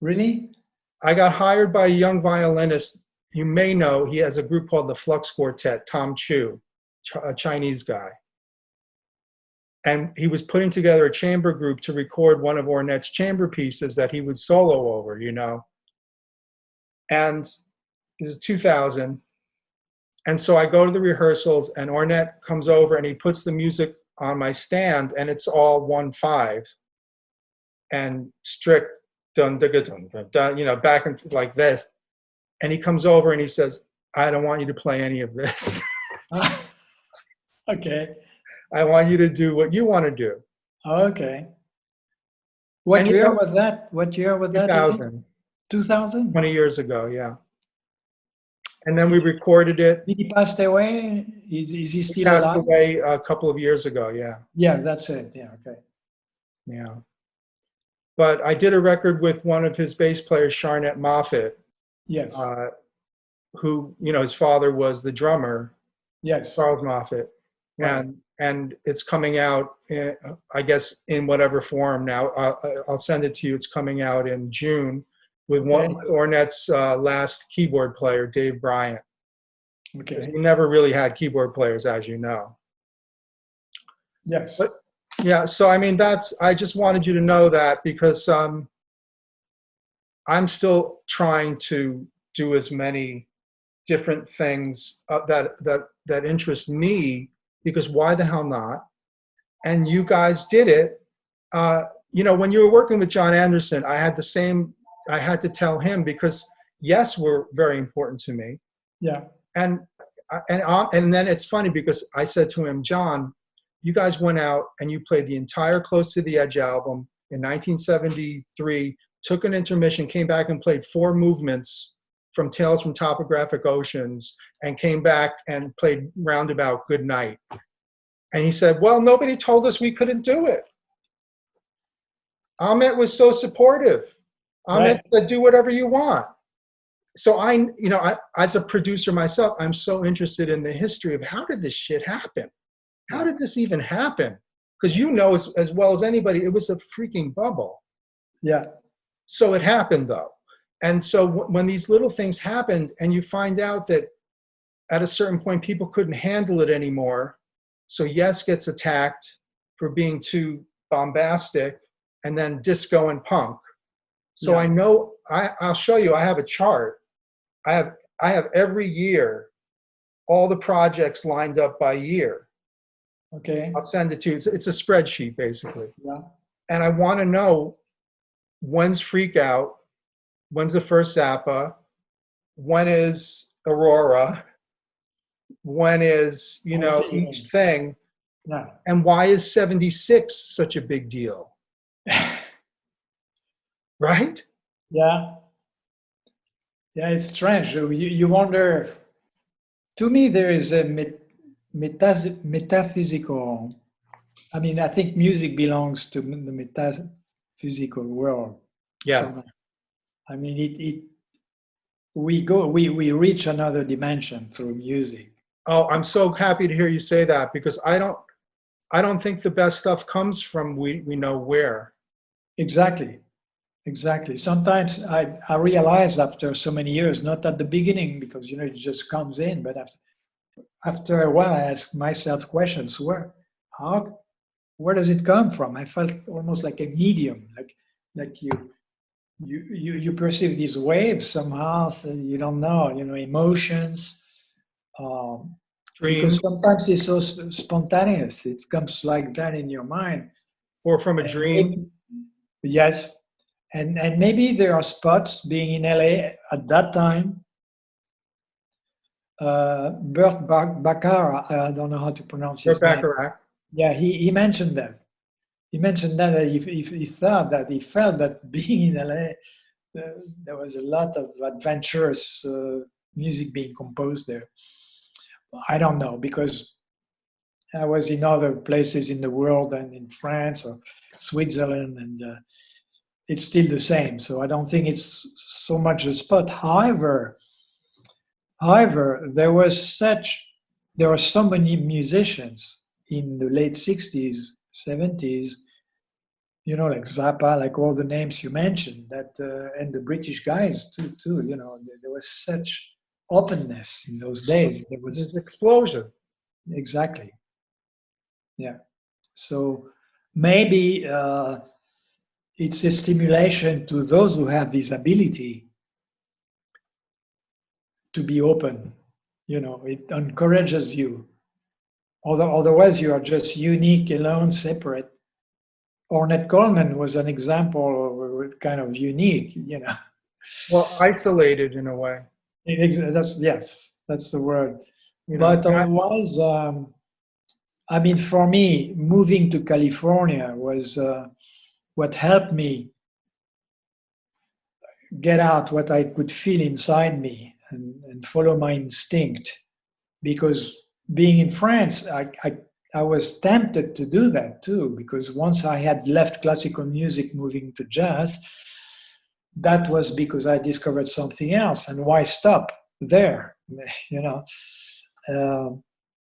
B: Really?
A: I got hired by a young violinist. You may know he has a group called the Flux Quartet, Tom Chu, a Chinese guy. And he was putting together a chamber group to record one of Ornette's chamber pieces that he would solo over, you know. And this is 2000. And so I go to the rehearsals and Ornette comes over and he puts the music on my stand and it's all 1/5 and strict dun dun dun dun dun, you know, back and like this. And he comes over and he says, I don't want you to play any of this.
B: Okay.
A: I want you to do what you want to do.
B: Okay. What year was that? What year was that?
A: 2000.
B: 2000?
A: 20 years ago, yeah. And then we recorded it.
B: Did he passed away? Is he
A: He
B: still
A: passed
B: alive?
A: away a couple of years ago, yeah.
B: Yeah, that's it. Yeah, okay.
A: Yeah. But I did a record with one of his bass players, Charnette Moffett,
B: Yes.
A: who, you know, his father was the drummer,
B: Yes.
A: Charles Moffett.
B: Right.
A: And it's coming out, I guess, in whatever form now. I'll send it to you. It's coming out in June with Ornette's last keyboard player, Dave Bryant.
B: Okay.
A: He never really had keyboard players, as you know.
B: Yes.
A: But yeah, so I mean, I just wanted you to know that because I'm still trying to do as many different things that interest me, because why the hell not? And you guys did it. You know, when you were working with John Anderson, I had to tell him, because yes, were very important to me.
B: Yeah.
A: And then it's funny because I said to him, John, you guys went out and you played the entire Close to the Edge album in 1973, took an intermission, came back and played 4 movements from Tales from Topographic Oceans, and came back and played Roundabout Good Night. And he said, well, nobody told us we couldn't do it. Ahmet was so supportive. Ahmet said, do whatever you want. So I, as a producer myself, I'm so interested in the history of how did this shit happen? How did this even happen? Because you know as well as anybody, it was a freaking bubble.
B: Yeah.
A: So it happened though. And so when these little things happened and you find out that at a certain point people couldn't handle it anymore, so Yes gets attacked for being too bombastic, and then disco and punk. So yeah. I know, I'll show you, I have a chart. I have every year, all the projects lined up by year.
B: Okay.
A: I'll send it to you. It's a spreadsheet basically.
B: Yeah.
A: And I want to know when's Freak Out, when's the first Zappa, when is Aurora, when is, each thing.
B: Yeah.
A: And why is 76 such a big deal? Right?
B: Yeah. Yeah, it's strange. You wonder, to me, there is a metaphysical, I mean, I think music belongs to the metaphysical world.
A: Yeah.
B: So, I mean, we reach another dimension through music.
A: Oh, I'm so happy to hear you say that, because I don't think the best stuff comes from we know where.
B: Exactly. Sometimes I realize after so many years, not at the beginning, because it just comes in, but after a while I ask myself questions: where does it come from? I felt almost like a medium, like you perceive these waves somehow, so you don't know, emotions. Because sometimes it's so spontaneous. It comes like that in your mind.
A: Or from a dream.
B: Yes. And maybe there are spots, being in LA at that time. Burt Bacharach, I don't know how to pronounce his name.
A: Bacharach.
B: Yeah, he mentioned them. he mentioned that he thought that he felt that being in LA, there was a lot of adventurous music being composed there. I don't know, because I was in other places in the world and in France or Switzerland, and it's still the same. So I don't think it's so much a spot. However, there were so many musicians in the late 60s, 70s, like Zappa, like all the names you mentioned, that and the British guys too. There was such openness in those days. There was
A: this explosion.
B: Exactly. Yeah. So maybe it's a stimulation to those who have this ability to be open. It encourages you. Otherwise, you are just unique, alone, separate. Ornette Coleman was an example of kind of unique,
A: Well, isolated in a way.
B: That's the word. But otherwise, for me, moving to California was what helped me get out what I could feel inside me and follow my instinct. Because being in France, I was tempted to do that too, because once I had left classical music moving to jazz, that was because I discovered something else. And why stop there?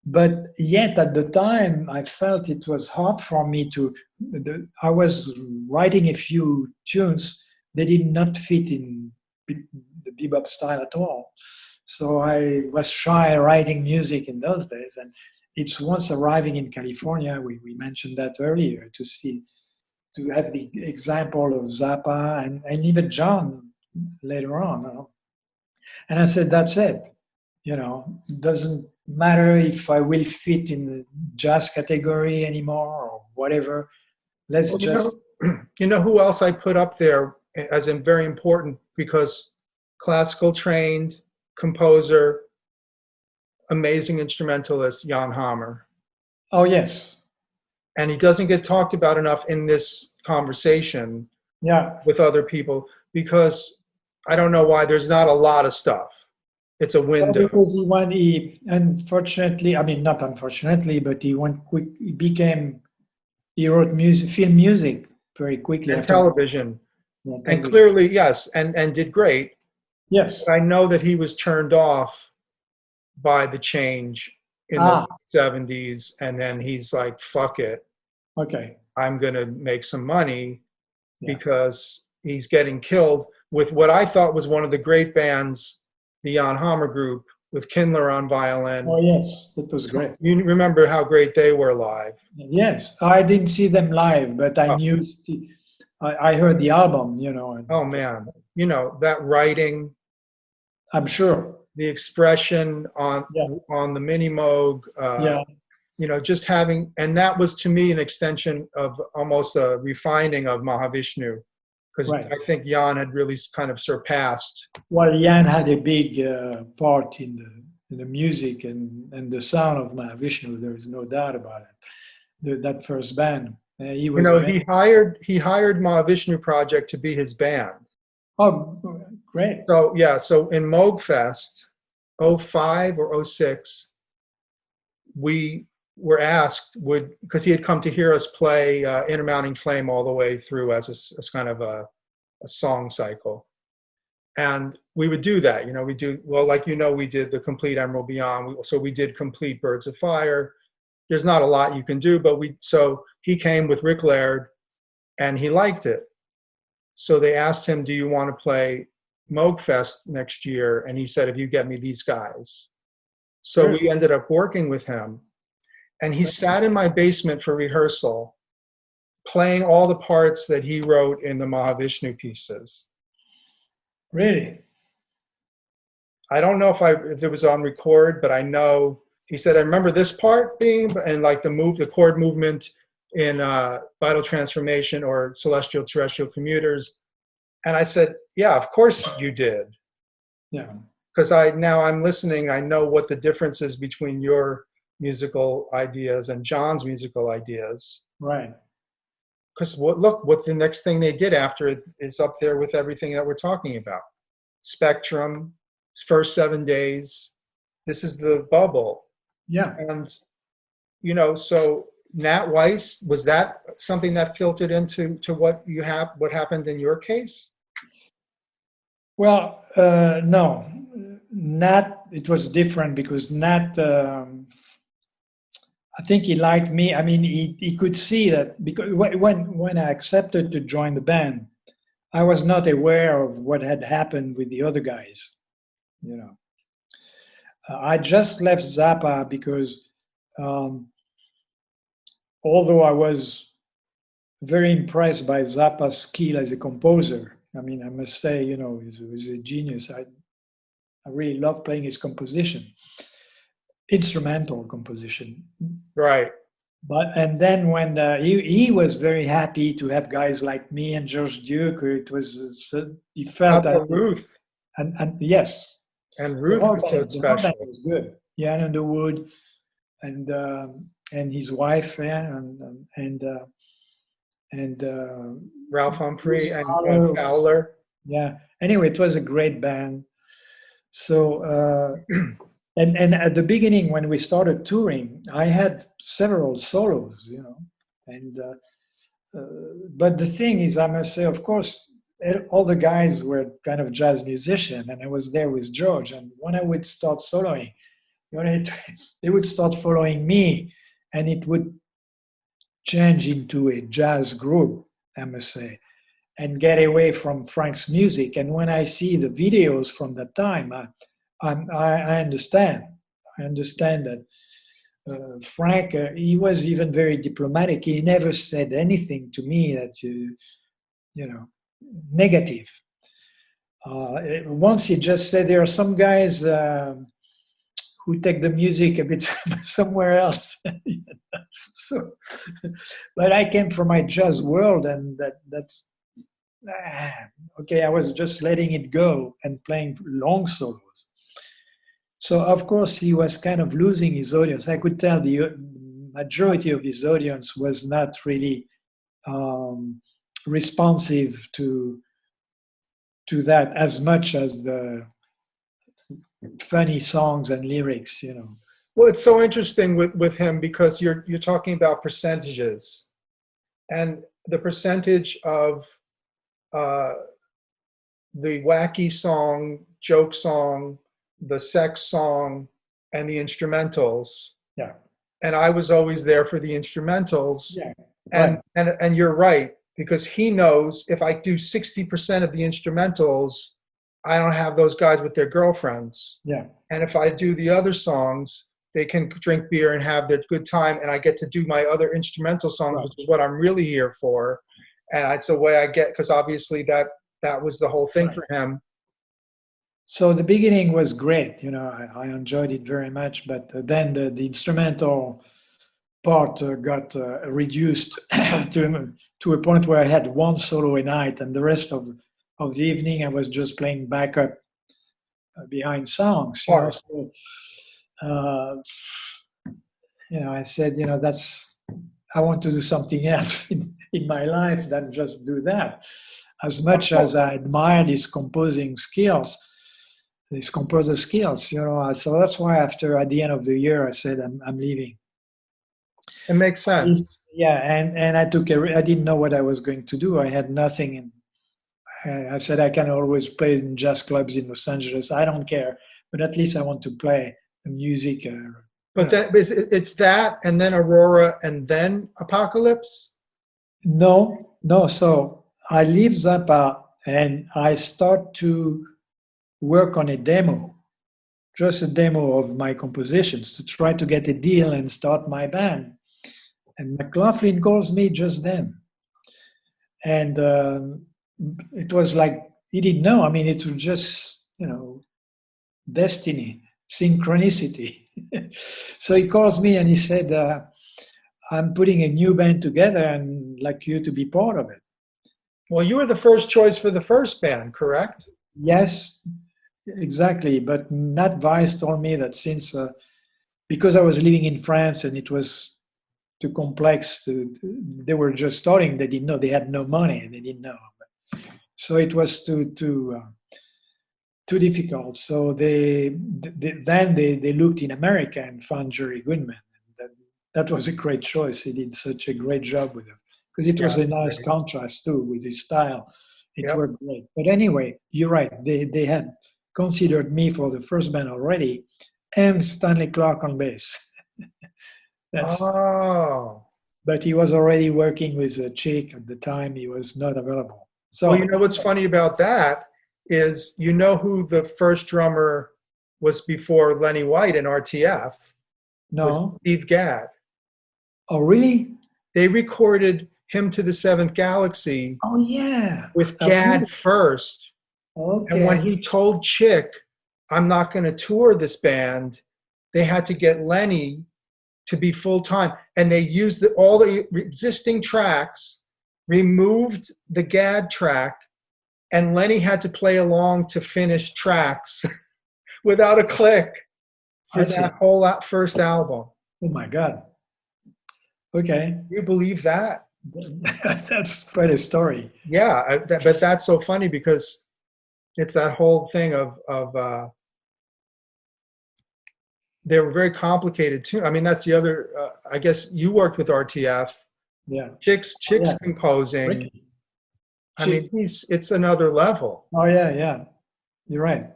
B: But yet at the time, I felt it was hard for me I was writing a few tunes. They did not fit in the bebop style at all. So I was shy writing music in those days. And it's once arriving in California, we mentioned that earlier, to have the example of Zappa and even John later on. And I said, that's it. Doesn't matter if I will fit in the jazz category anymore or whatever. Let's just...
A: You know who else I put up there as in very important, because classical trained composer, amazing instrumentalist, Jan Hammer.
B: Oh, yes.
A: And he doesn't get talked about enough in this conversation with other people, because I don't know why there's not a lot of stuff. It's a window.
B: Because he unfortunately, not unfortunately, but he became, he wrote film music very quickly.
A: And television. And clearly, yes, and did great.
B: Yes.
A: But I know that he was turned off by the change in the 70s, and then he's like, fuck it.
B: Okay.
A: I'm going to make some money, because he's getting killed with what I thought was one of the great bands, the Jan Hammer Group, with Kindler on violin.
B: Oh, yes, that was great.
A: You remember how great they were live?
B: Yes, I didn't see them live, but I knew, I heard the album,
A: Oh, man. That writing.
B: I'm sure.
A: The expression on the mini Moog. Just having, and that was to me an extension of almost a refining of Mahavishnu, because I think Jan had really kind of surpassed.
B: Well, Jan had a big part in the music and the sound of Mahavishnu. There is no doubt about it. That first band, he was.
A: He hired Mahavishnu Project to be his band.
B: Oh, great!
A: So in Moog Fest, 05 or 06, we were asked, because he had come to hear us play Intermounting Flame all the way through as kind of a song cycle. And we would do that, we did the complete Emerald Beyond. So we did complete Birds of Fire. There's not a lot you can do, but so he came with Rick Laird and he liked it. So they asked him, do you want to play Moog Fest next year? And he said, if you get me these guys. So we ended up working with him. And he sat in my basement for rehearsal, playing all the parts that he wrote in the Mahavishnu pieces.
B: Really?
A: I don't know if it was on record, but I know he said, I remember this part being, and like the chord movement in Vital Transformation or Celestial Terrestrial Commuters. And I said, yeah, of course you did.
B: Yeah.
A: Because now I'm listening, I know what the difference is between your musical ideas and John's musical ideas.
B: Right.
A: because look what the next thing they did after it is up there with everything that we're talking about. Spectrum, first 7 days. This is the bubble.
B: Yeah.
A: And, you know, so Nat Weiss, was that something that filtered into what happened in your case?
B: Well, no. Nat, it was different because Nat, I think he liked me. I mean, he could see that because when I accepted to join the band, I was not aware of what had happened with the other guys. You know, I just left Zappa because although I was very impressed by Zappa's skill as a composer, I mean, I must say, you know, he was a genius. I really love playing his composition, instrumental composition.
A: Right.
B: And then when he was very happy to have guys like me and George Duke, it was he felt that
A: Ruth
B: and yes,
A: and Ruth was so special.
B: The was good. Jan Underwood and his wife, yeah, and
A: Ralph Humphrey and Fowler.
B: Yeah. Anyway, it was a great band. So. And at the beginning, when we started touring, I had several solos, you know. And but the thing is, I must say, of course, all the guys were kind of jazz musicians, and I was there with George. And when I would start soloing, you know, they would start following me, and it would change into a jazz group, I must say, and get away from Frank's music. And when I see the videos from that time, I understand. I understand that Frank, he was even very diplomatic. He never said anything to me that, you know, negative. Once he just said there are some guys who take the music a bit somewhere else. So, but I came from my jazz world, and that's okay. I was just letting it go and playing long solos. So, of course, he was kind of losing his audience. I could tell the majority of his audience was not really responsive to that as much as the funny songs and lyrics, you know.
A: Well, it's so interesting with him because you're talking about percentages, and the percentage of the wacky song, joke song, the sex song, and the instrumentals.
B: Yeah.
A: And I was always there for the instrumentals.
B: Yeah.
A: And
B: Right.
A: and you're right, because he knows if I do 60% of the instrumentals, I don't have those guys with their girlfriends.
B: Yeah.
A: And if I do the other songs, they can drink beer and have their good time, and I get to do my other instrumental songs,
B: Right.
A: which is what I'm really here for. And it's a way I get, because obviously that was the whole thing for him.
B: So the beginning was great, you know, I enjoyed it very much, but then the instrumental part got reduced to a point where I had one solo a night, and the rest of the evening I was just playing backup behind songs. You know? So, you know, I said, you know, I want to do something else in my life than just do that. As much as I admired his composing skills, his composer skills, you know, so that's why at the end of the year, I said, I'm leaving.
A: It makes sense.
B: Yeah, and I didn't know what I was going to do. I had nothing. And I said, I can always play in jazz clubs in Los Angeles. I don't care, but at least I want to play the music.
A: But it's that, and then Aurora, and then Apocalypse?
B: No. So I leave Zappa, and I start to work on a demo, just a demo of my compositions to try to get a deal and start my band. And McLaughlin calls me just then. And it was like, he didn't know. I mean, it was just, you know, destiny, synchronicity. So he calls me and he said, I'm putting a new band together and I'd like you to be part of it.
A: Well, you were the first choice for the first band, correct?
B: Yes, exactly. But Nat Weiss told me that since, because I was living in France and it was too complex. They were just starting. They didn't know. They had no money, and they didn't know. So it was too difficult. So then they looked in America and found Jerry Goodman. And that was a great choice. He did such a great job with it because it was a nice contrast too with his style. It worked great. But anyway, you're right. They had considered me for the first band already, and Stanley Clarke on bass. But he was already working with a chick at the time. He was not available. So,
A: well, you know what's funny about that is, you know who the first drummer was before Lenny White in RTF?
B: No.
A: Was Steve Gadd.
B: Oh, really?
A: They recorded Hymn to the Seventh Galaxy.
B: Oh, yeah.
A: With Gadd first.
B: Okay.
A: And when he told Chick, I'm not going to tour this band, they had to get Lenny to be full-time. And they used all the existing tracks, removed the Gadd track, and Lenny had to play along to finish tracks without a click for that whole first album.
B: Oh, my God. Okay.
A: You believe that?
B: That's quite a story.
A: Yeah, but that's so funny because it's that whole thing of they were very complicated too. I mean, that's the other. I guess you worked with RTF.
B: Yeah.
A: Chick's composing.
B: Ricky.
A: I mean, it's another level.
B: Oh yeah. You're right.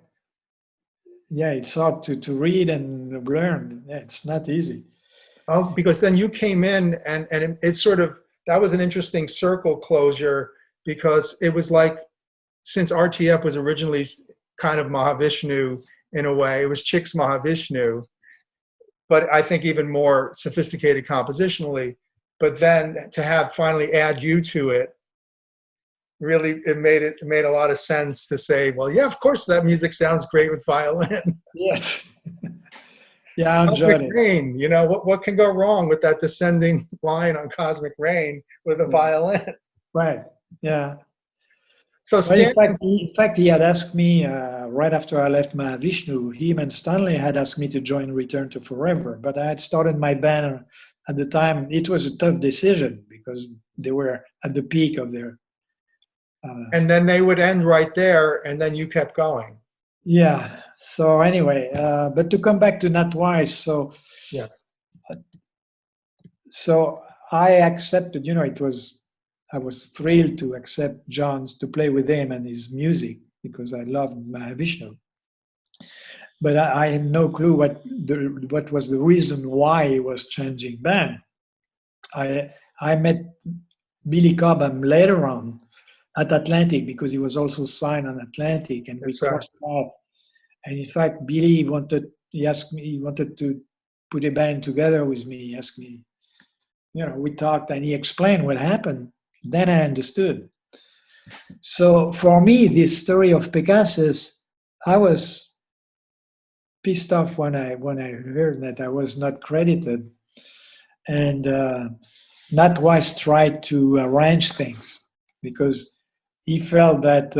B: Yeah, it's hard to read and learn. Yeah, it's not easy.
A: Oh, because then you came in and it's sort of, that was an interesting circle closure, because it was like, since RTF was originally kind of Mahavishnu in a way, it was Chick's Mahavishnu, but I think even more sophisticated compositionally. But then to have finally add you to it, really, it made a lot of sense to say, well, yeah, of course that music sounds great with violin.
B: Yes. Yeah, I enjoyed it.
A: Rain, you know, what can go wrong with that descending line on Cosmic Rain with a violin?
B: Right. Yeah.
A: So
B: in fact, he had asked me right after I left Mahavishnu, him and Stanley had asked me to join Return to Forever, but I had started my band at the time. It was a tough decision because they were at the peak of their.
A: And then they would end right there, and then you kept going.
B: Yeah. So anyway, but to come back to Not Wise, so
A: yeah.
B: So I accepted. You know, I was thrilled to accept John's to play with him and his music because I loved Mahavishnu. But I had no clue what was the reason why he was changing band. I met Billy Cobham later on at Atlantic because he was also signed on Atlantic, and we crossed paths. And in fact, Billy wanted to put a band together with me. He asked me, you know, we talked and he explained what happened. Then I understood. So for me, this story of Pegasus, I was pissed off when I heard that I was not credited, and Not Wise tried to arrange things because he felt that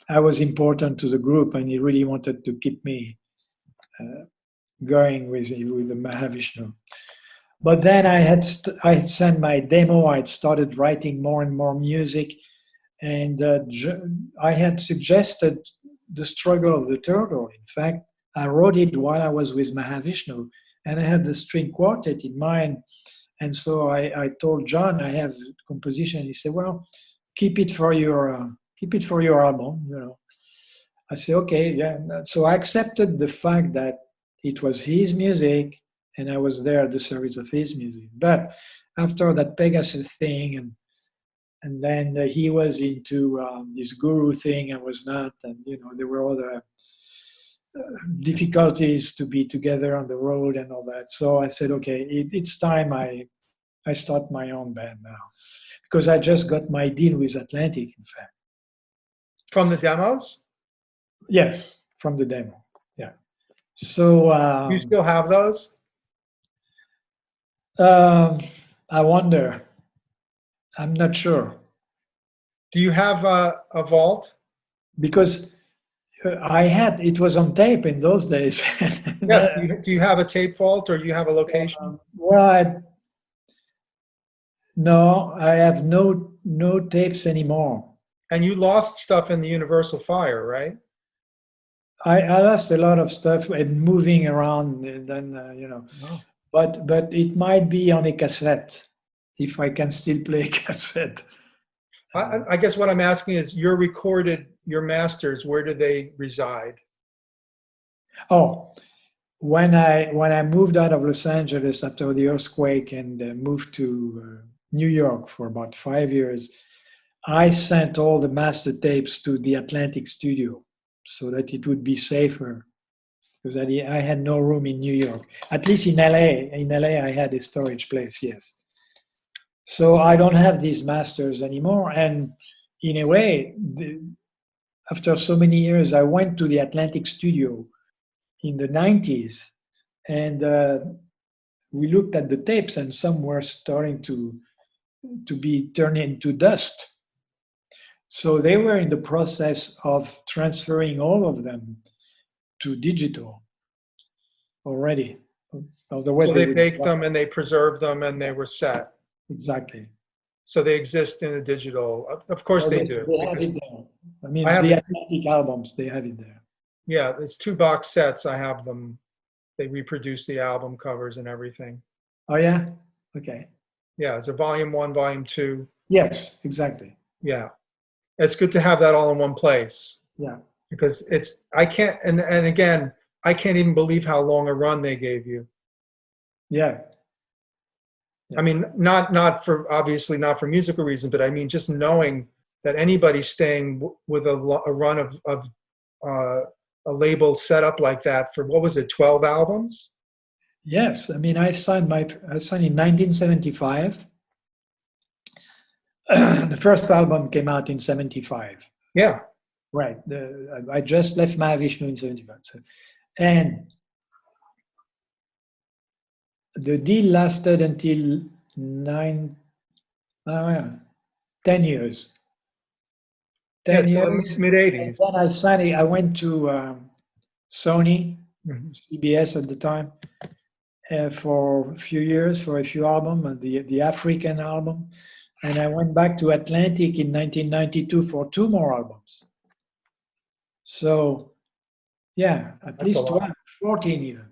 B: I was important to the group, and he really wanted to keep me going with the Mahavishnu. But then I had sent my demo. I had started writing more and more music, and I had suggested the struggle of the turtle. In fact, I wrote it while I was with Mahavishnu, and I had the string quartet in mind. And so I told John I have composition. He said, "Well, keep it for your album." You know, I said, "Okay, yeah." So I accepted the fact that it was his music, and I was there at the service of his music. But after that Pegasus thing, and then he was into this guru thing, I was not, and you know there were other difficulties to be together on the road and all that. So I said, okay, it's time I start my own band now, because I just got my deal with Atlantic, in fact.
A: From the demos?
B: Yes, from the demo. Yeah. So
A: you still have those?
B: I wonder. I'm not sure.
A: Do you have a vault?
B: Because it was on tape in those days.
A: Yes. Do you have a tape vault, or you have a location?
B: Well, No, I have no tapes anymore.
A: And you lost stuff in the Universal Fire, right?
B: I lost a lot of stuff and moving around, and then
A: Oh.
B: but it might be on a cassette if I can still play a cassette.
A: I guess what I'm asking is your masters, where do they reside?
B: Oh, when I moved out of Los Angeles after the earthquake and moved to New York for about 5 years, I sent all the master tapes to the Atlantic studio so that it would be safer because I had no room in New York. At least in LA. In LA, I had a storage place, yes. So I don't have these masters anymore. And in a way, after so many years, I went to the Atlantic studio in the 90s and we looked at the tapes and some were starting to be turned into dust. So they were in the process of transferring all of them to digital already. Otherwise,
A: So they
B: would
A: baked them and they preserved them and they were set.
B: exactly.
A: So they exist in a digital. Of course
B: Well,
A: they do.
B: they have it there. I mean,
A: I have
B: the
A: it.
B: Atlantic albums, they have it there.
A: Yeah, it's 2 box sets. I have them. They reproduce the album covers and everything.
B: Oh yeah. Okay.
A: Yeah, it's a volume 1, volume 2.
B: Yes, exactly.
A: Yeah, it's good to have that all in one place
B: Yeah.
A: because I can't, and again, I can't even believe how long a run they gave you.
B: Yeah.
A: I mean, not for obviously not for musical reasons, but I mean just knowing that anybody's staying with a run of a label set up like that for, what was it, 12 albums?
B: Yes. I mean, I signed in 1975. The first album came out in 75.
A: Yeah.
B: Right. I just left Mahavishnu in 75. So, and the deal lasted until 10 years. 10 years.
A: Mid
B: And
A: 80s.
B: then I signed it. I went to Sony, CBS at the time, for a few years, for a few albums, the African album. And I went back to Atlantic in 1992 for 2 more albums. So, yeah, at least 12, 14 even.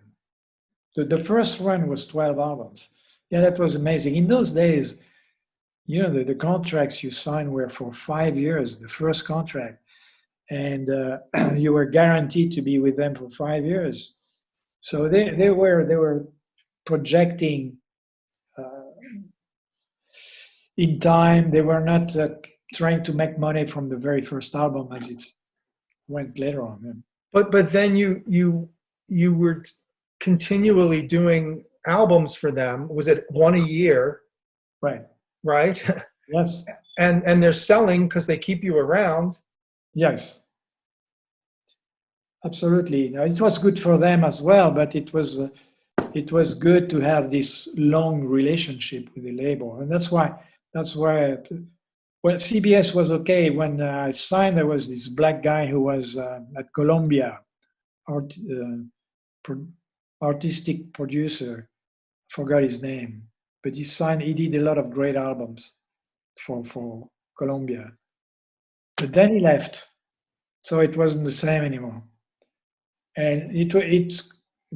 B: The first one was 12 albums. Yeah, that was amazing. In those days, the contracts you signed were for 5 years, the first contract. And you were guaranteed to be with them for 5 years. So they were projecting in time. They were not trying to make money from the very first album as it went later on.
A: But then you were continually doing albums for them. Was it 1 a year?
B: Right.
A: Right.
B: Yes.
A: And they're selling because they keep you around.
B: Yes. Absolutely. Now, it was good for them as well, but it was good to have this long relationship with the label, and that's why. Well, CBS was okay. When I signed, there was this black guy who was at Columbia, artistic producer. I forgot his name, but he did a lot of great albums for Columbia. But then he left, so it wasn't the same anymore. And it's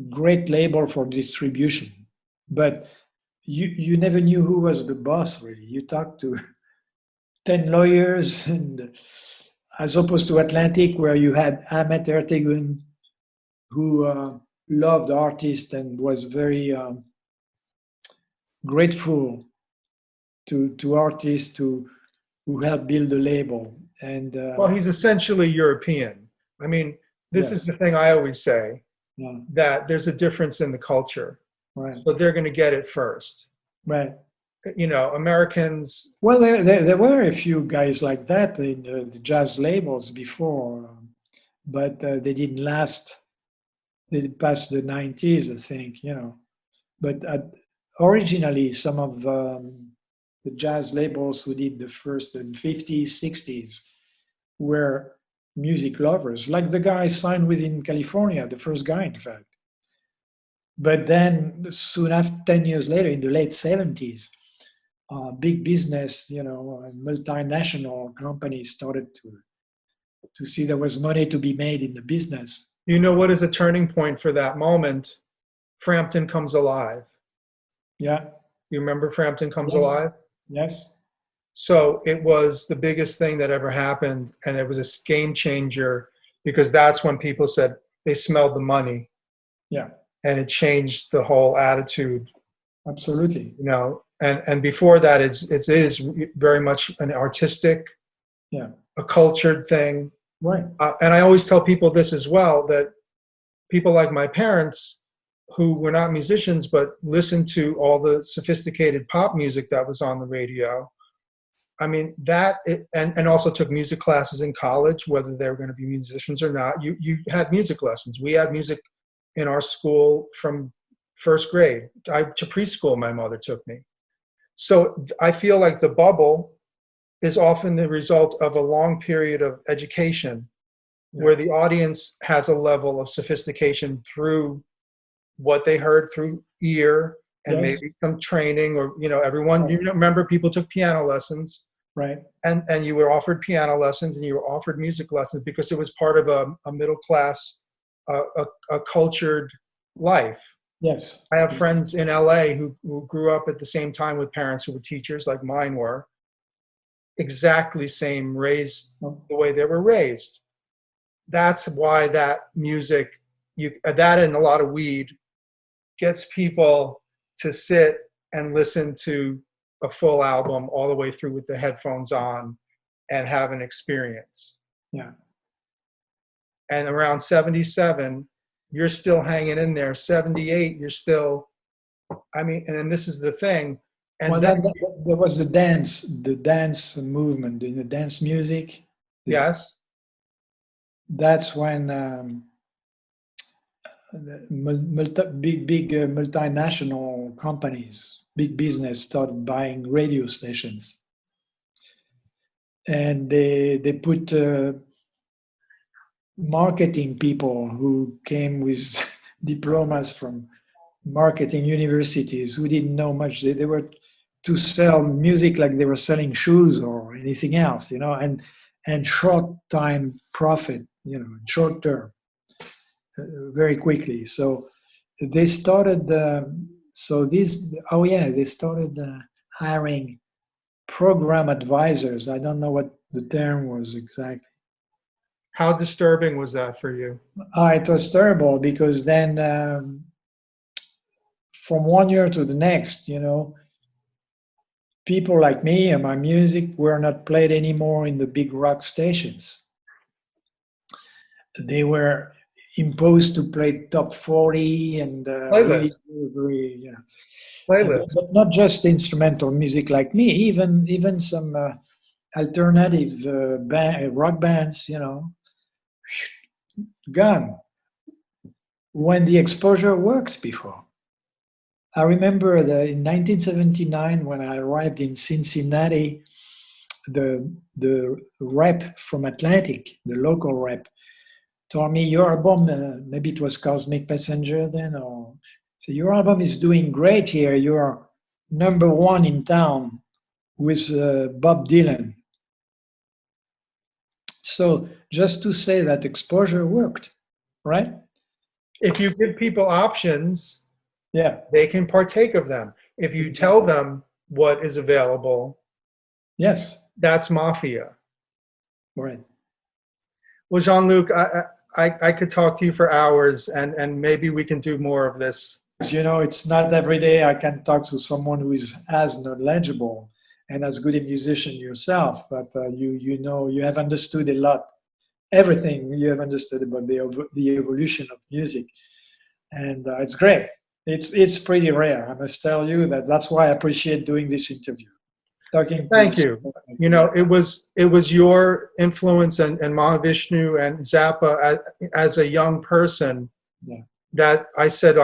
B: great label for distribution, but you never knew who was the boss, really. You talked to 10 lawyers, and as opposed to Atlantic, where you had Ahmet Ertegun, who loved artists and was very grateful to artists who helped build the label. And
A: well, he's essentially European. I mean, this is the thing I always say, that there's a difference in the culture.
B: Right.
A: So they're going to get it first.
B: Right.
A: Americans.
B: Well, there were a few guys like that in the jazz labels before, but they didn't last. They didn't pass the 90s, I think, But originally, some of the jazz labels who did the first in 50s, 60s were music lovers, like the guy I signed with in California, the first guy, in fact. But then soon after, 10 years later, in the late 70s, big business, multinational companies started to see there was money to be made in the business.
A: You know what is a turning point for that moment? Frampton Comes Alive.
B: Yeah.
A: You remember Frampton Comes
B: Yes.
A: Alive?
B: Yes.
A: So it was the biggest thing that ever happened, and it was a game changer because that's when people said they smelled the money.
B: Yeah.
A: And it changed the whole attitude.
B: Absolutely.
A: And before that, it is very much an artistic, a cultured thing.
B: Right.
A: And I always tell people this as well, that people like my parents, who were not musicians but listened to all the sophisticated pop music that was on the radio. I mean, and also took music classes in college, whether they were going to be musicians or not. You had music lessons. We had music in our school from first grade to preschool. My mother took me. So I feel like the bubble is often the result of a long period of education where the audience has a level of sophistication through what they heard through ear and maybe some training, or everyone, remember people took piano lessons,
B: right?
A: And you were offered piano lessons and you were offered music lessons because it was part of a middle class, a cultured life.
B: Yes.
A: I have friends in LA who grew up at the same time with parents who were teachers, like mine were, exactly same, raised the way they were raised. That's why that music, that and a lot of weed, gets people to sit and listen to a full album all the way through with the headphones on and have an experience.
B: Yeah.
A: And around 77, you're still hanging in there. 78, you're still, and then this is the thing. And
B: there was the dance movement, the dance music.
A: Yes.
B: That's when big multinational companies, big business, started buying radio stations, and they put marketing people who came with diplomas from marketing universities who didn't know much. They were to sell music like they were selling shoes or anything else, and short time profit, short term. Very quickly. So they started. They started hiring program advisors. I don't know what the term was exactly.
A: How disturbing was that for you?
B: It was terrible because then, from one year to the next, people like me and my music were not played anymore in the big rock stations. They were imposed to play top 40 and
A: Playlist. Playlist.
B: But not just instrumental music like me, even some alternative rock bands, gone when the exposure worked before. I remember in 1979 when I arrived in Cincinnati, the rep from Atlantic, the local rep, told me, your album, maybe it was Cosmic Passenger then, so your album is doing great here. You're #1 in town with Bob Dylan. So just to say that exposure worked, right?
A: If you give people options, they can partake of them. If you tell them what is available, that's mafia.
B: Right.
A: Well, Jean-Luc, I could talk to you for hours, and maybe we can do more of this.
B: It's not every day I can talk to someone who is as knowledgeable and as good a musician yourself, but you have understood a lot, everything you have understood about the evolution of music, and it's great. It's pretty rare, I must tell you. That's why I appreciate doing this interview.
A: Thank you. It was your influence and Mahavishnu and Zappa as a young person that I said,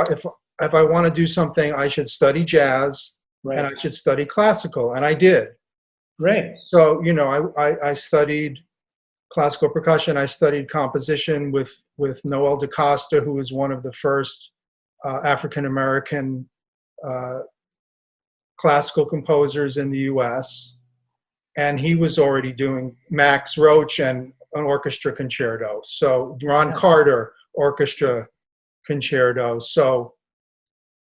A: if I want to do something, I should study jazz and I should study classical, and I did.
B: Great.
A: So I studied classical percussion. I studied composition with Noel DaCosta, who was one of the first African American classical composers in the U.S., and he was already doing Max Roach and an orchestra concerto. So Ron Carter orchestra concerto. So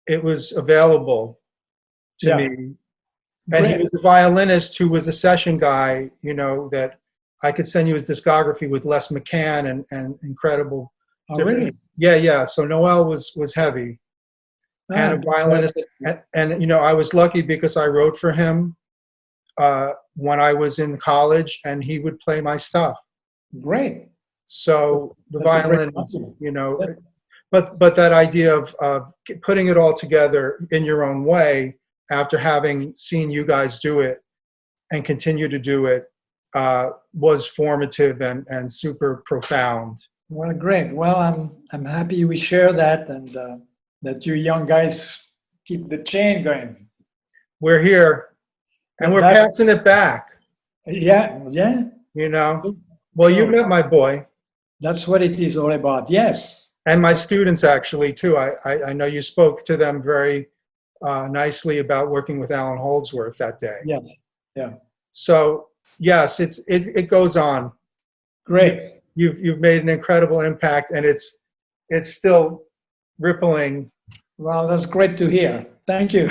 A: it was available to me. And he was a violinist who was a session guy, you know, that I could send you his discography with Les McCann and incredible.
B: Oh, really?
A: Yeah. So Noel was heavy. And a violinist. And, you know, I was lucky because I wrote for him when I was in college, and he would play my stuff.
B: Great.
A: So the violin, you know, but that idea of putting it all together in your own way after having seen you guys do it and continue to do it was formative and super profound.
B: Well, great. Well, I'm happy we share that, and that you young guys keep the chain going.
A: We're here, and we're passing it back.
B: Yeah.
A: You know, well, you met my boy.
B: That's what it is all about. Yes.
A: And my students actually too. I know you spoke to them very nicely about working with Alan Holdsworth that day.
B: Yes. Yeah.
A: So yes, it goes on.
B: Great.
A: You've made an incredible impact, and it's still rippling.
B: Well, that's great to hear. Thank you.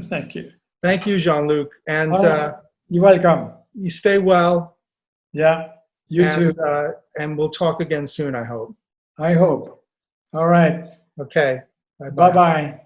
B: Thank you.
A: Thank you, Jean-Luc. And
B: you're welcome.
A: You stay well.
B: Yeah. You too.
A: And we'll talk again soon, I hope.
B: I hope. All right.
A: Okay.
B: Bye-bye.